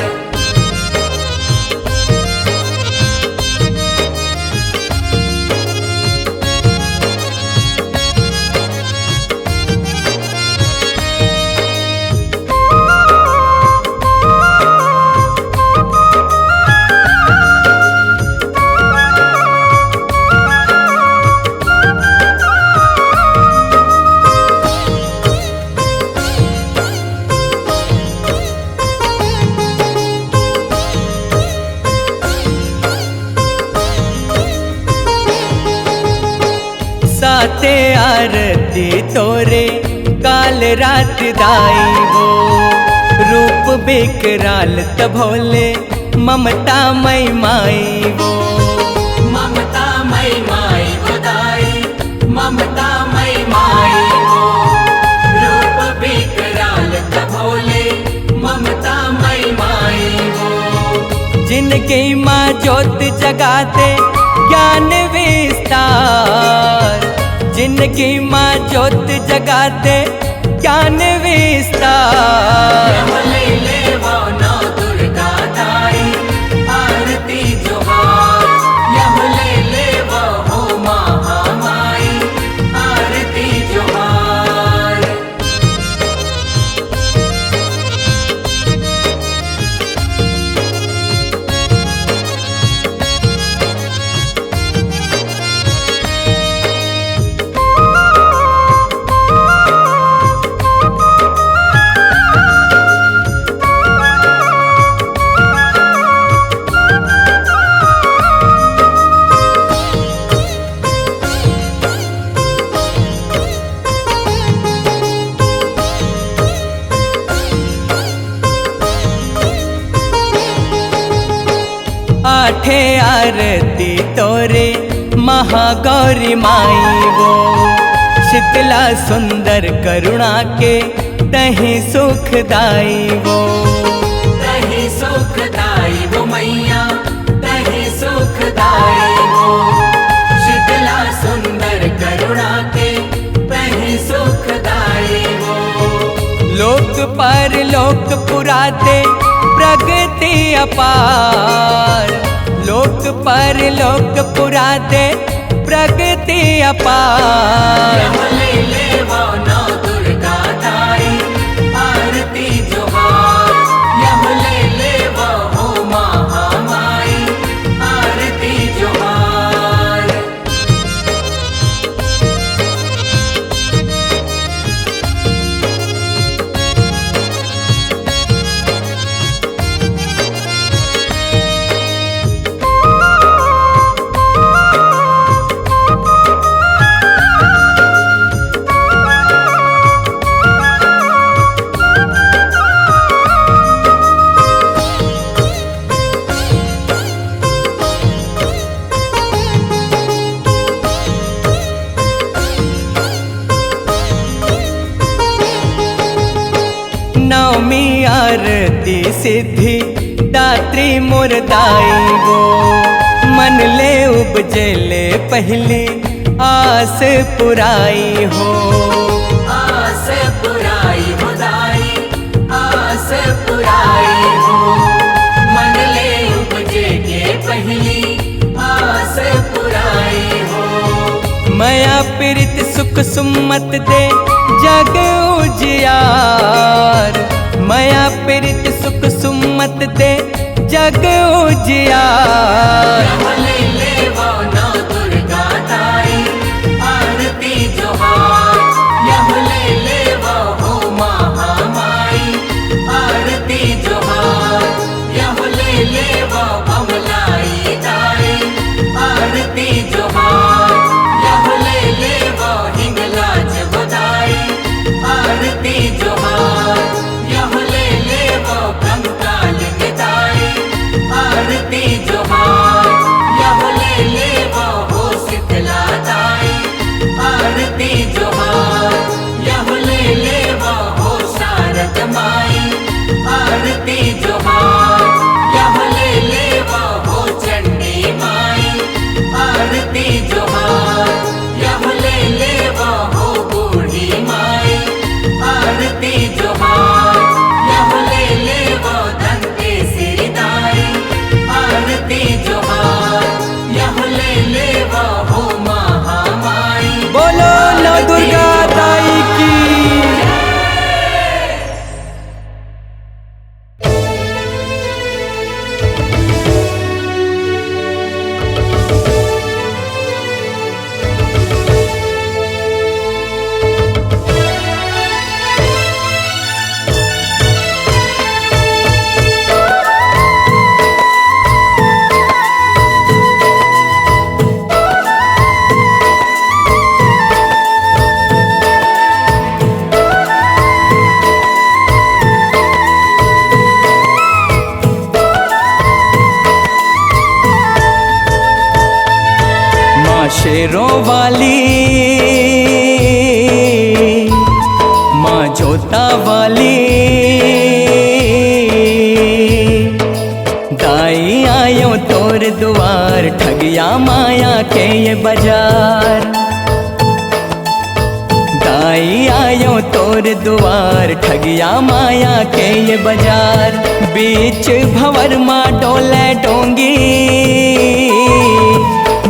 साते आरती तोरे काल रात दाई वो रूप बेकराल तभोले ममता मई माई वो ममता मई माई वो दाई ममता मई माई वो रूप बेकराल तभोले ममता मई माई वो जिनकी माँ ज्योत जगाते ज्ञान विस्तार जिनकी माँ ज्योत जगाते ज्ञान विस्तार यमले ले वो नौ दुर्गा दाई आरती जोहार यमले ले वो हो महामाई आरती जोहार आठे आरती तोरे महागौरी माई वो शीतला सुंदर करुणा के तही सुखदाई वो तही सुखदाई वो मैया तही सुखदाई वो शीतला सुंदर करुणा के तही सुखदाई वो लोक पर लोक पुराते प्रगति अपार लोक पर लोक पुराते प्रगति अपार यमले ले वो नौ दुर्गा दाई आरती जोहार यमले ले वो हो महामाई आरती जोहार नवमी आरती सिद्धि दात्री मुरदाई वो मन ले उपजले पहली आस पुराई हो आस पुराई हो दाई आस पुराई हो मन ले उपजे के पहली आस पुराई हो माया पीड़ित सुख सुमत दे जग उजियार माया पीड़ित सुख सुमत दे जग उजियार यमले ले वो नौ दुर्गा दाई आरती जोहार यमले ले वो हो महामाई ले वो बमलाई दाई आरती जोहार यह ले वो हिंगलाज बधाई आरती जोहार यह ले वो कंकाल निदाई आरती जोहार यह ले वो हो शीतला दाई आरती जोहार यह ले वो हो शारद माई आरती जोहार यह ले वो हो चंडी माई आरती जोहार यह ले वो हो बूढ़ी माई आरती जोहार यह ले वो दंतेश्वरी दाई आरती जोहार यह ले वो हो महामाई। बोलो नौ दुर्गा दाई की। शेरों वाली माँ जोता वाली दाई आयो तोर द्वार ठगिया माया के ये बाजार दाई आयो तोर द्वार ठगिया माया के ये बाजार बीच भंवर माँ डोले डोंगी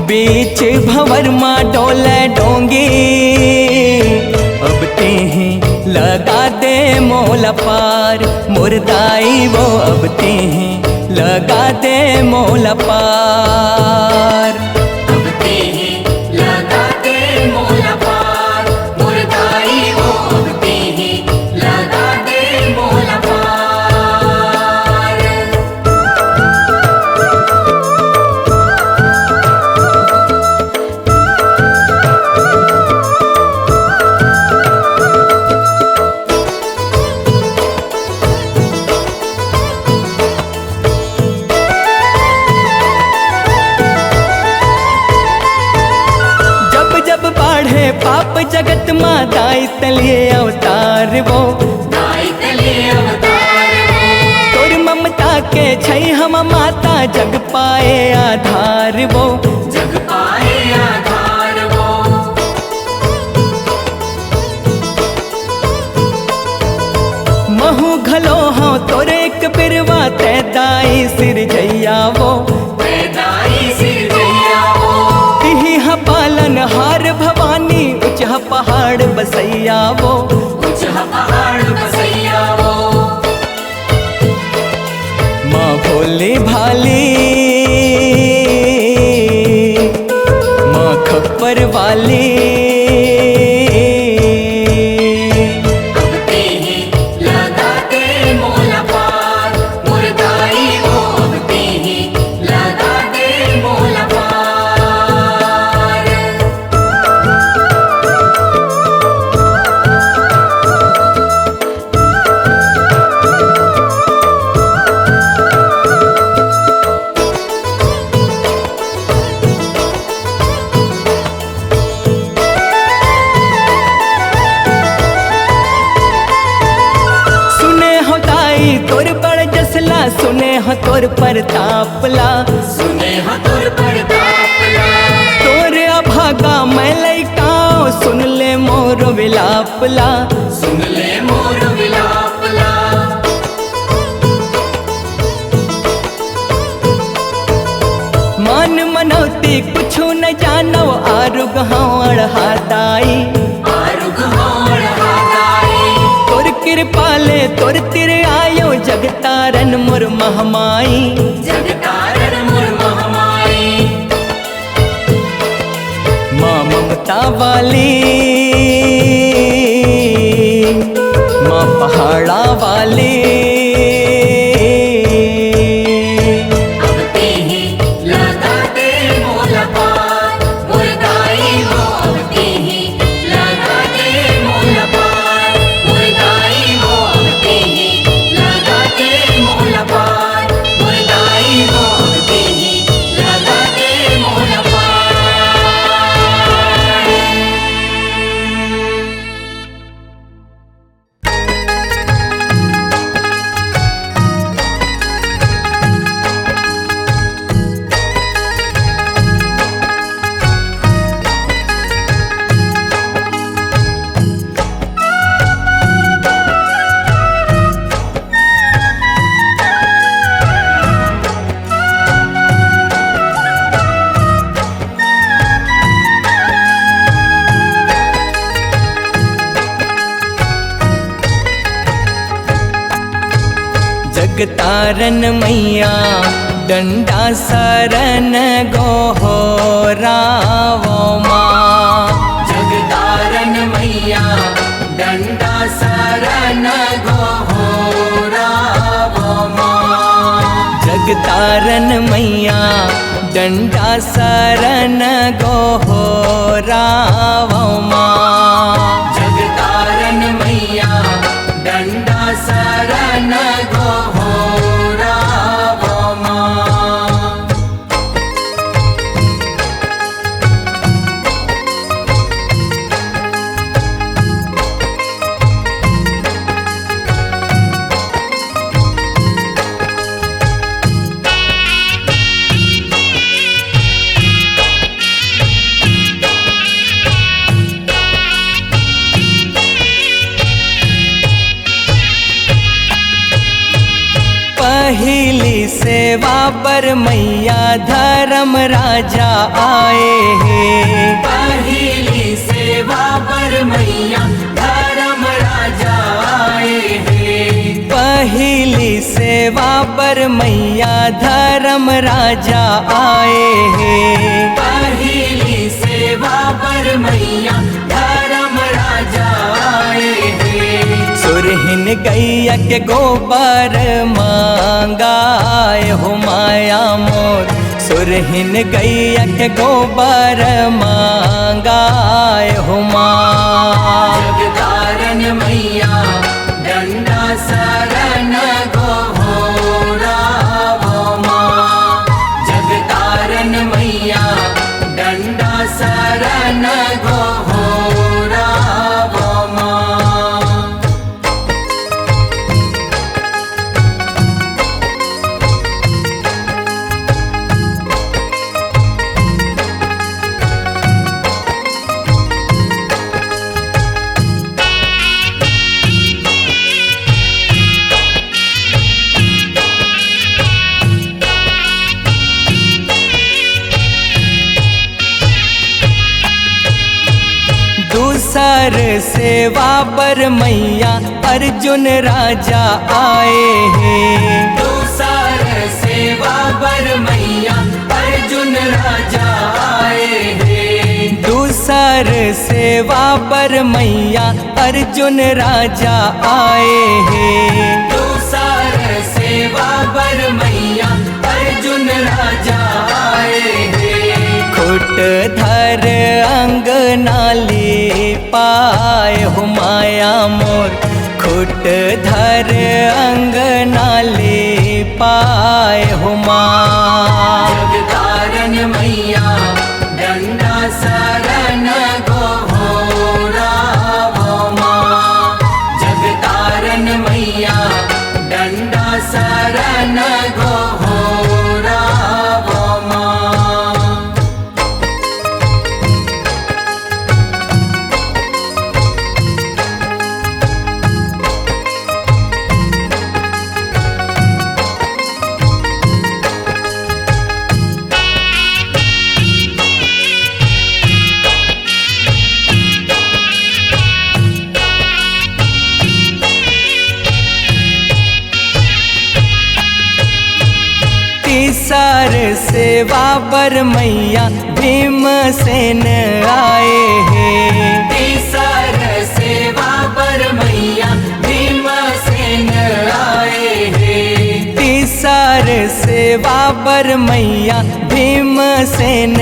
बीच भंवर माँ डोले डोंगी अब ही लगा दे मोला पार मुर्दाई वो अब ही लगा दे मोला पार अब ही लगा दे मोला पार मुर्दाई वो अब ही लगा दे मोला पार। पाप जगत माँ दाई तलिए अवतार वो दाई तलिए अवतार वो तोर ममता के छै हम माता जग पाए आधार वो जग पाए आधार वो महू घलो हाँ तोर एक बिरवा ते दाई सिर जैया वो ते दाई सिर जैया वो तिही हाँ पालन हार भवानी उचह पहाड़ बसैया वो उचह पहाड़ बसैया वो माँ भोले भाली माँ खप्पर वाली अब ही लगा दे मोला पार मुर्दाई वो अब ही लगा दे मोला पार। तोर बड़ जसला सुने हो तोर परतापला सुने हो तोर परतापला तोर अभागा मैं लैकाओ सुन ले मोर विलापला सुन ले मोर विलापला मान मनौती कुछु न जानो आरुग हाड़ हादाई आरुग हाड़ हादाई तोर कृपाले तोर तिर आयो जगतारन मुर महमाई जगतारन मुर महमाई माँ ममता वाली माँ पहाड़ा वाली जगतारन मैया डंडा शरण गोहरावो माँ। जगतारन मैया डंडा शरण गोहरावो माँ। जगतारन मैया डंडा शरण गोहरावो माँ। जगतारन मैया डंडा शरण गोहरावो माँ। पहली सेवा पर मैया धर्म राजा आए हैं। पहली सेवा पर मैया धर्म राजा आए हैं। पहली सेवा पर मैया धर्म राजा आए हैं। पहली सेवा पर मैया धर्म राजा आए हैं। सुरहिन गैया के गोबर मांगाए हो माया मोर। सुरहिन गैया के गोबर मांगाए हो माँ। जगतारन मैया डंडा शरण गोहरावो माँ। जगतारन मैया डंडा शरण गोहरावो माँ। दूसर सेवा पर मैया अर्जुन राजा आए हैं। दूसर सेवा पर मैया अर्जुन राजा आए हैं। दूसर सेवा पर मैया अर्जुन राजा आए हैं। दूसर सेवा पर मैया अर्जुन राजा आए हैं। खुट धर अंग नाली पाए हो माया मोर। खुट धर अंग नाली पाए हो माँ। जगतारन मैया डंडा शरण गोहरावो माँ। जगतारन मैया डंडा शरण गोहरावो माँ। तीसर सेवा पर मैया भीमसेन आए हैं। तीसर सेवा पर मैया भीमसेन आए हैं। तीसर सेवा पर मैया भीमसेन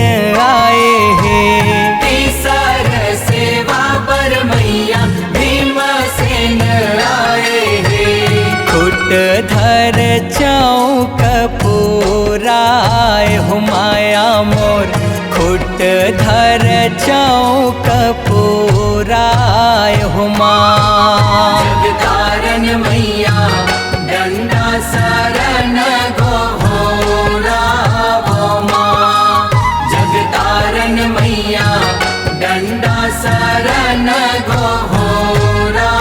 आए हैं। तीसर सेवा पर मैया भीमसेन आए हैं। खुट धर चौक पुराए हो माया मोर। खुट धर चौक पुराए हो माँ। जगतारन मैया डंडा शरण गोहरावो माँ। जगतारन मैया डंडा शरण गोहरावो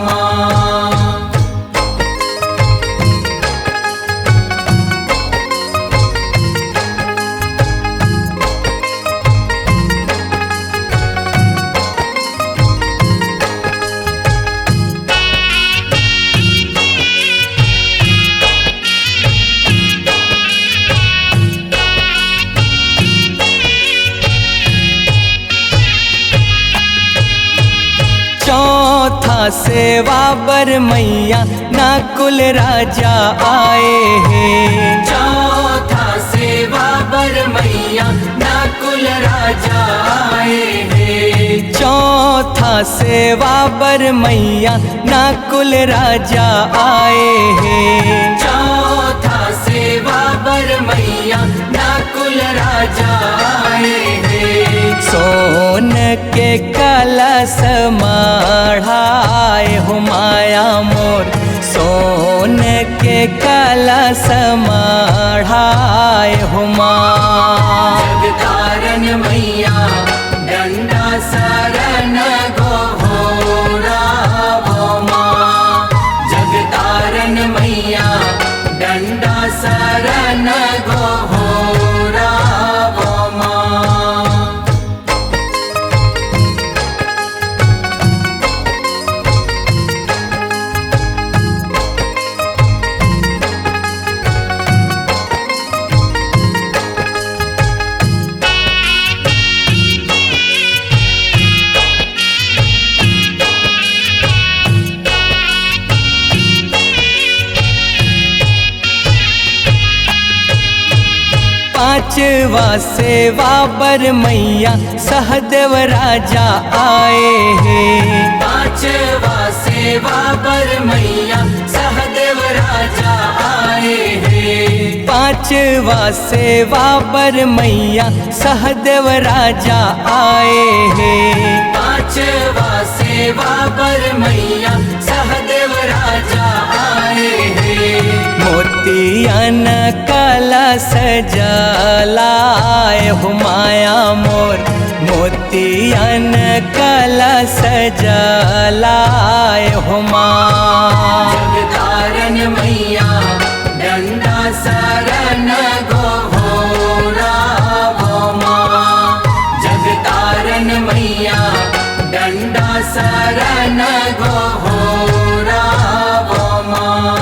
माँ। सेवा बर मैया नाकुल राजा आए हैं। चौथा सेवा बर मैया नाकुल राजा आए हैं। चौथा सेवा बर मैया नाकुल राजा आए हैं। चौथा सेवा बर मैया नाकुल राजा आए हैं। सोन के कलश मढ़ाए हो माया मोर, सोन के कलश मढ़ाए हो माँ। जगतारण मैया डंडा शरण गोहोरा वो माँ। जगतारण मैया डंडा शरण गोहोरा वो माँ। पांचवा सेवा बर मैया सहदेव राजा आए हैं। पांचवा सेवा बर मैया सहदेव राजा आए हैं। पांचवा सेवा बर मैया सहदेव राजा आए हैं। पांचवा सेवा बर मैया सहदेव राजा आए हैं। मोतियन कलश जलाए हो माया मोर, मोतियन कलश जलाए हो माँ। जगतारण मैया डंडा शरण गोहोरा वो माँ। जगतारण मैया डंडा शरण गोहोरा वो माँ।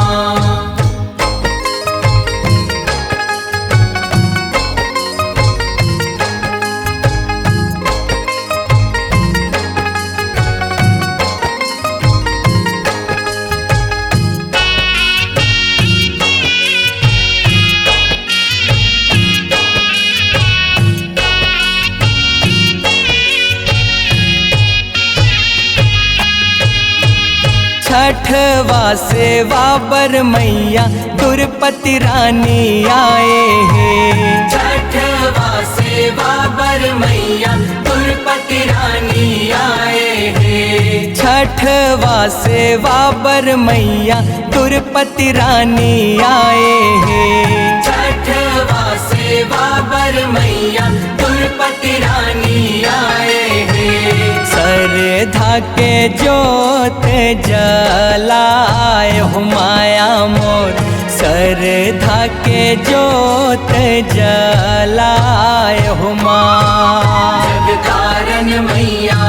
छठवा सेवा बर मैया दुर्पति रानी आए हैं। छठवा सेवा बर मैया दुर्पति रानी आए हैं। छठवा सेवा बर मैया दुर्पति रानी आए हैं। छठवा सेवा बर मैया दुर्पति रानी आए हैं। श्रद्धा के जोत जलाए हो माया मोर, श्रद्धा के जोत जलाए हो माँ। जगतारण मैया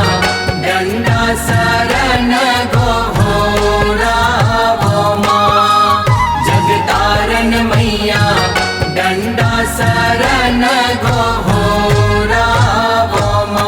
डंडा शरण गोहोरा वो माँ। जगतारण मैया डंडा शरण गोहोरा वो माँ।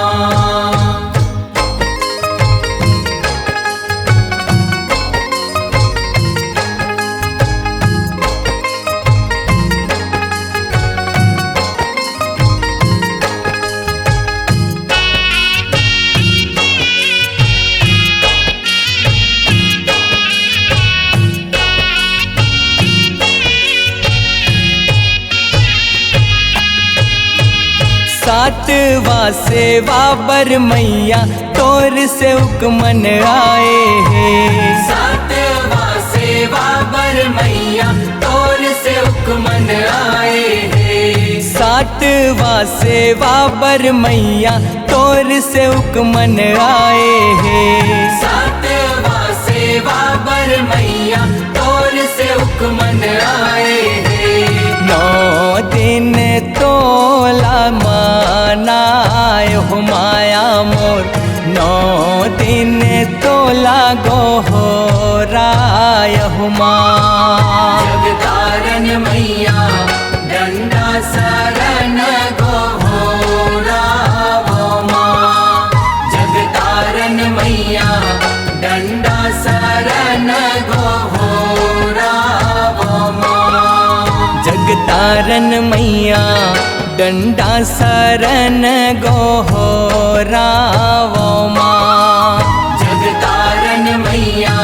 सातवा सेवा बर मैया तोर से हुक्मन आए हैं। सातवा सेवा बर मैया तोर से हुक्मन आए हैं। सातवा सेवा बर मैया तोर से हुक्मन आए हैं। सातवा सेवा बर मैया तोर से हुक्मन आए हैं। 9 दिन तोला मनाए हो माया मोर, 9 दिन तोला गोहराय हो माँ। जगतारण मैया डंडा शरण गोहोरा वो माँ। जगतारण मैया डंडा जगतारन मैया डंडा सरन गोहरावो माँ। जगतारन मैया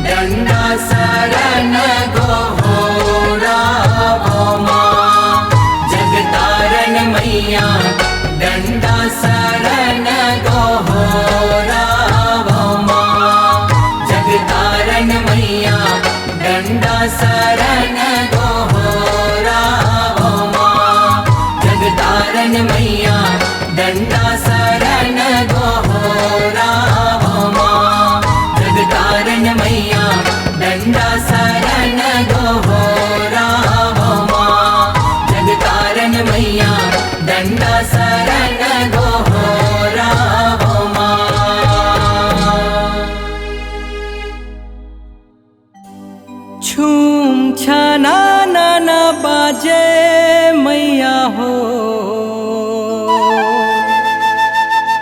डंडा शरण गोहरावो माँ। जगतारन मैया डंडा शरण गोहरावो माँ। जगतारन मैया डंडा शरण गोहरावो माँ। जगतारन मैया डंडा शरण गोहरावो माँ। जगतारन मैया डंडा शरण गोहरावो माँ। जगतारन मैया डंडा शरण गोहरावो माँ। छूम छना ना बाजे मैया हो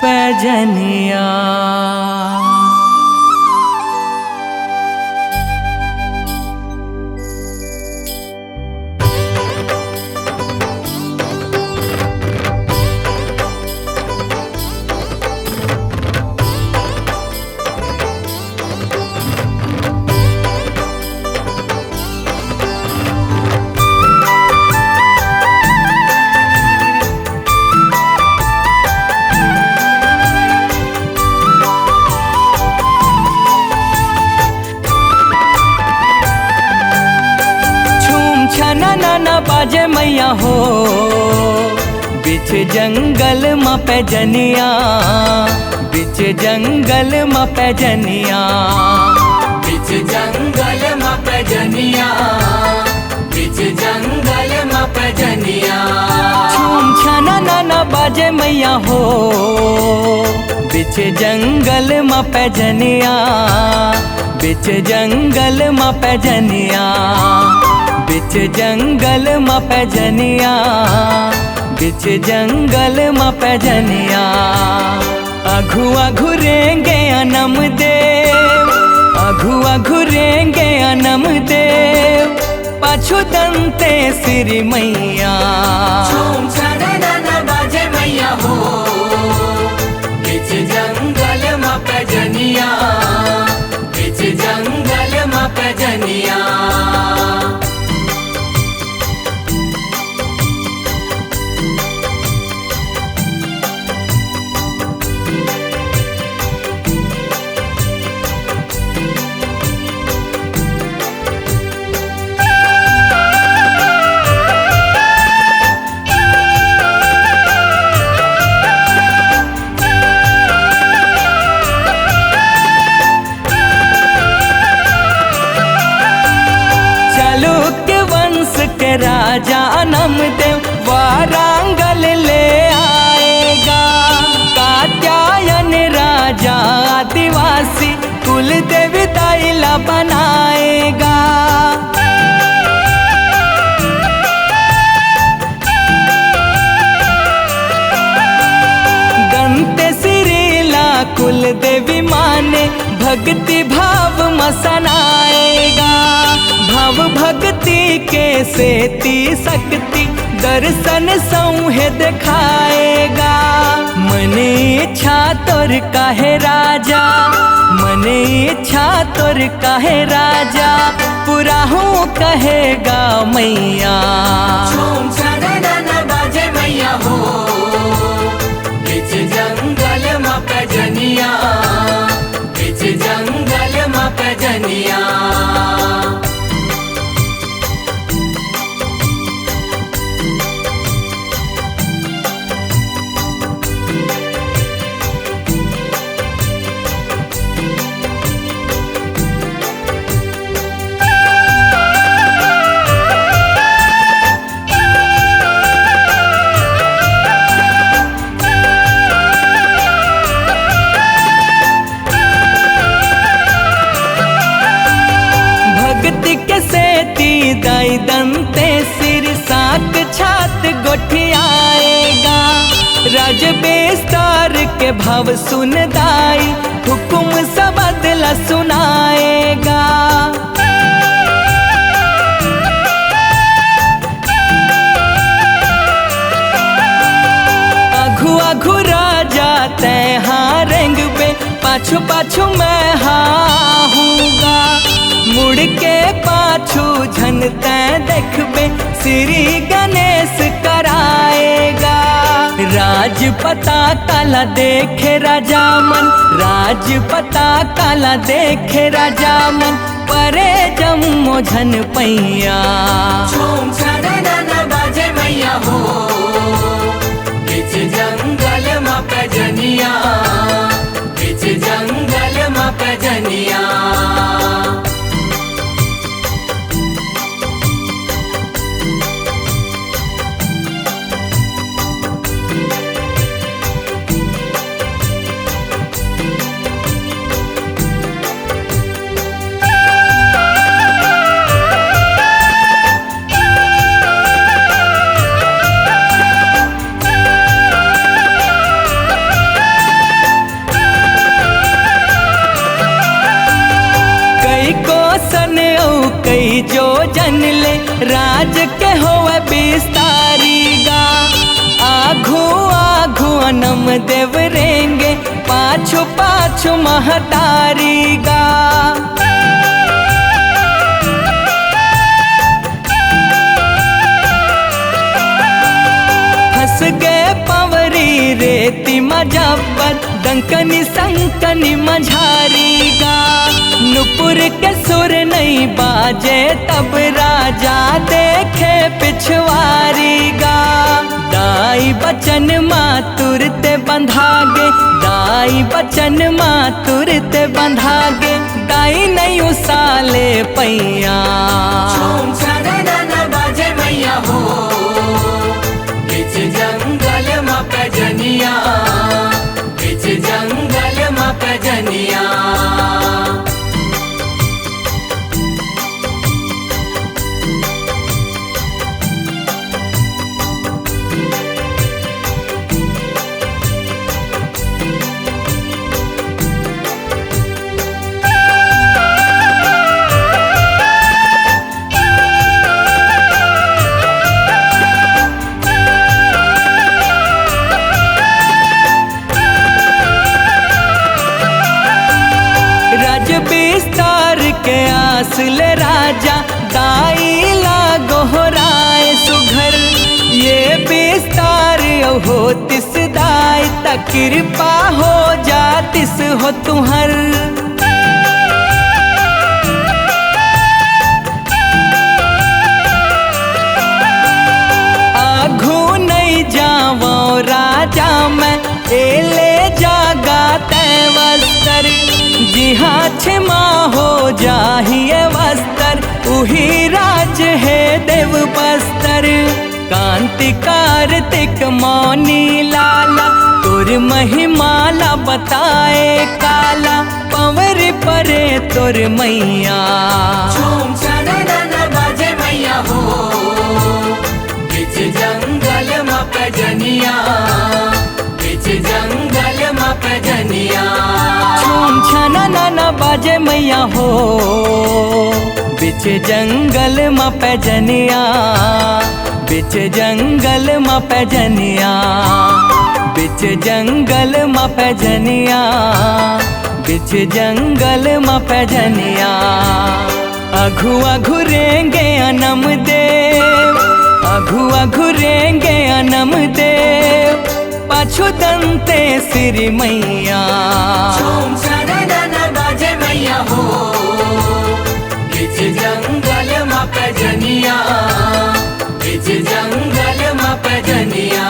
पैजनिया। ना बाजे मैया हो बीच जंगल में पैजनिया। बीच जंगल में पैजनिया। बीच जंगल में पैजनिया। बीच जंगल में पैजनिया। छूम छना ना बाजे मैया हो बीच जंगल में पैजनिया। बीच जंगल में पैजनिया। बीच जंगल में पैजनिया। बीच जंगल में पैजनिया। अघु घुरेंगे अनम देव। अघु घुरेंगे अनम देव पाछू दंते श्री मैया। छूम छना ना बाजे मैया हो बीच जंगल में पैजनिया। बीच जंगल में पैजनिया। राजा नमदेव वारांगल ले आएगा। कात्यायन राजा आदिवासी कुल देवी दैला बनाएगा। दंते सिरीला कुल देवी माने भक्ति भाव मसनाएगा। भाव भक्ति के सेती शक्ति दर्शन सौहे दिखाएगा। मने इच्छा तोर काहे राजा। मने इच्छा तोर काहे राजा पूरा हूँ कहेगा मैया। छूम छना ना बाजे मैया हो बीच जंगल में पैजनिया। बीच जंगल में पैजनिया। दाई दंते सिर साक छात गोठियाएगा। राज बेस्तार के भाव सुन दाई हुकुम सब बदला सुनाएगा। पाछू पाछू मैं हाहूँगा, मुड़ के पाछू झनते देखबे श्री गणेश कराएगा। राजपता काला देखे राजा मन, राजपता काला देखे राजा मन, परे जम्मो झन पैया। झूम छननन बाजे मैया हो, बीच जंगल में पैजनिया, बीच जंगल में पैजनिया। कई जो जन ले राज के होवे विस्तारी गा, आघू आघू अनम देव रेंगे, पाछू पाछू महतारी गा। हंस गए पवरी रेती मजब्बत, डंकनी संकनी मझारी गा। नुपुर के सुर नहीं बाजे तब राजा देखे पिछवारी गा। दाई बचन मातुरते बंधागे, दाई बचन मातुरते बंधागे, दाई नहीं उसाले पैया। झूम छननन बाजे मैया हो, बीच जंगल में पैजनिया, बीच जंगल में पैजनिया। विस्तार के आसल राजा, दाई लागो राय सुघर, ये विस्तार हो तिस दाई, त कृपा हो जातिस हो तुहर। आघू नहीं जावो राजा मैं, एले जागा तय वस्तर, जिहाँ क्षमा हो जाहिए वस्तर, उही राज है देव बस्तर। कांति कार्तिक मौनी लाला, तुर महिमाला बताए काला, पवर परे तुर मैया। झूम छननन बाजे मैया हो, बीच जंगल में पैजनिया, बीच जंगल में पैजनिया। झूम छननन बाजे मैया हो, बीच जंगल में पैजनिया, बीच जंगल में पैजनिया, बीच जंगल में पैजनिया, बीच जंगल में पैजनिया। अघु अघु रेंगे अनम देव, अघु अघु रेंगे अनम देव, पाछू दंते श्री मैया। झूम छननन बाजे मैया हो, बीच जंगल में पैजनिया, बीच जंगल में पैजनिया,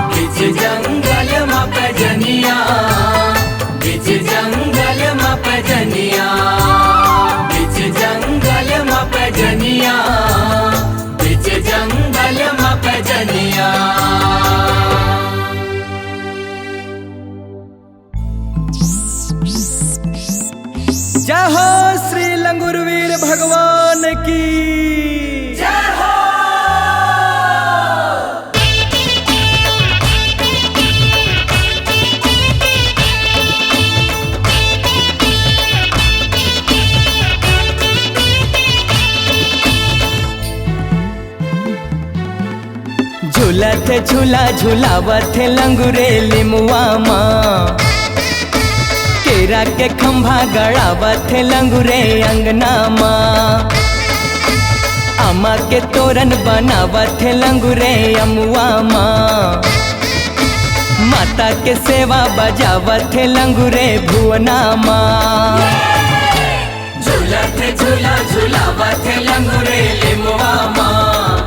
बीच जंगल में पैजनिया, बीच जंगल में पैजनिया, बीच जंगल में पैजनिया, बीच जंगल में पैजनिया। जय हो श्री लंगुरवीर भगवान की जय हो। झूलत झूला झूलावत लंगुरे लिमुआ माँ, केरा के खंभा गड़ावत लंगुरे अंगना माँ। अम्मा के तोरन बनावत लंगुरे अमुआ माँ। माता के सेवा बजावत लंगुरे भुवना माँ। झूलत झूला झूलावत लंगुरे लिमुआ माँ।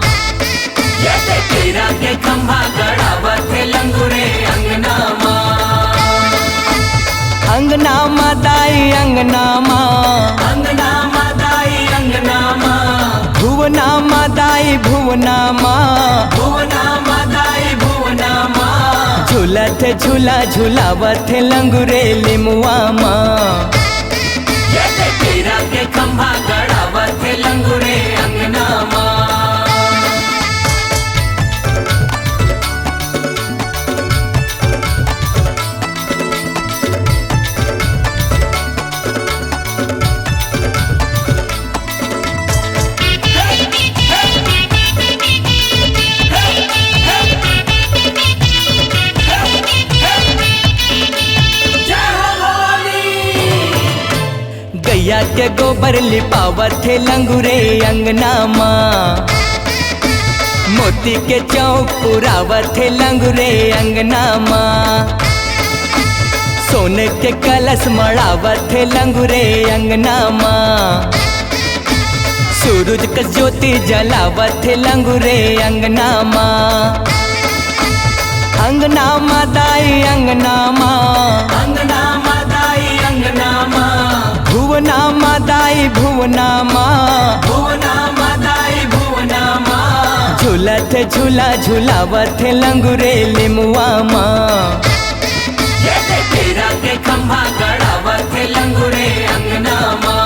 ये ते केरा के खंभा गड़ावत लंगुरे अंगना माँ। अंगना माँ दाई अंगना माँ। अंगना माँ दाई अंगना माँ। भुवना माँ दाई भुवना माँ। भुवना माँ दाई भुवना माँ। झूलत झूला झूलावत लंगुरे लिमुआ माँ। ये ते केरा के खंभा गड़ावत लंगुरे अंगना माँ। गैया के गोबर लिपावत लंगुरे अंगना माँ। मोती के चौक पुरावत लंगुरे अंगना माँ। सोने के कलश मड़ावत लंगुरे अंगना माँ। सूरज का ज्योति जलावत लंगुरे अंगना माँ। अंगना माँ दाई अंगना माँ। अंगना माँ दाई अंगना माँ। भुवना माँ दाई भुवना माँ। भुवना माँ दाई भुवना माँ। झूलत झूला झूलावत लंगुरे लिमुआ माँ। ये ते केरा के खंभा गड़ावत लंगुरे अंगना माँ।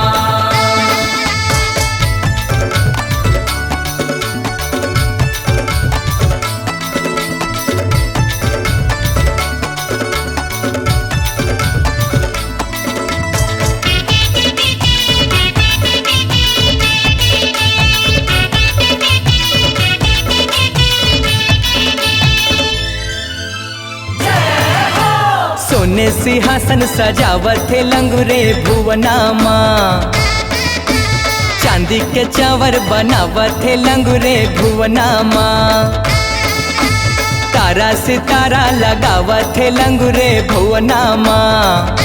सोने सिंहासन सजावत लंगुरे भुवना माँ। चांदी के चावर बनावत लंगुरे भुवना माँ। तारा सितारा लगावत लंगुरे भुवना माँ।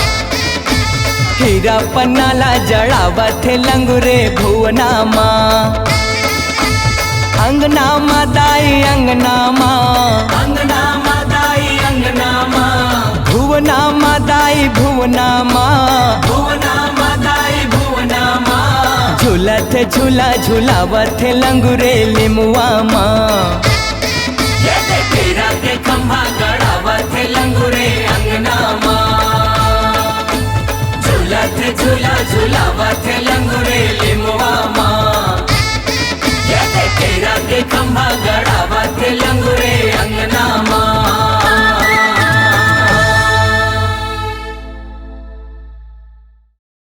हीरा पन्नाला जड़ावत लंगुरे भुवना माँ। अंगना माँ दाई अंगना माँ। अंगना माँ दाई अंगना माँ। भुवना माँ दाई भुवना माँ। भुवना माँ दाई भुवना माँ। झूलत झूला झूलावत लंगुरे लिमुआ माँ। ये ते केरा के खंभा गड़ावत लंगुरे अंगना माँ। झूलत झूला झूला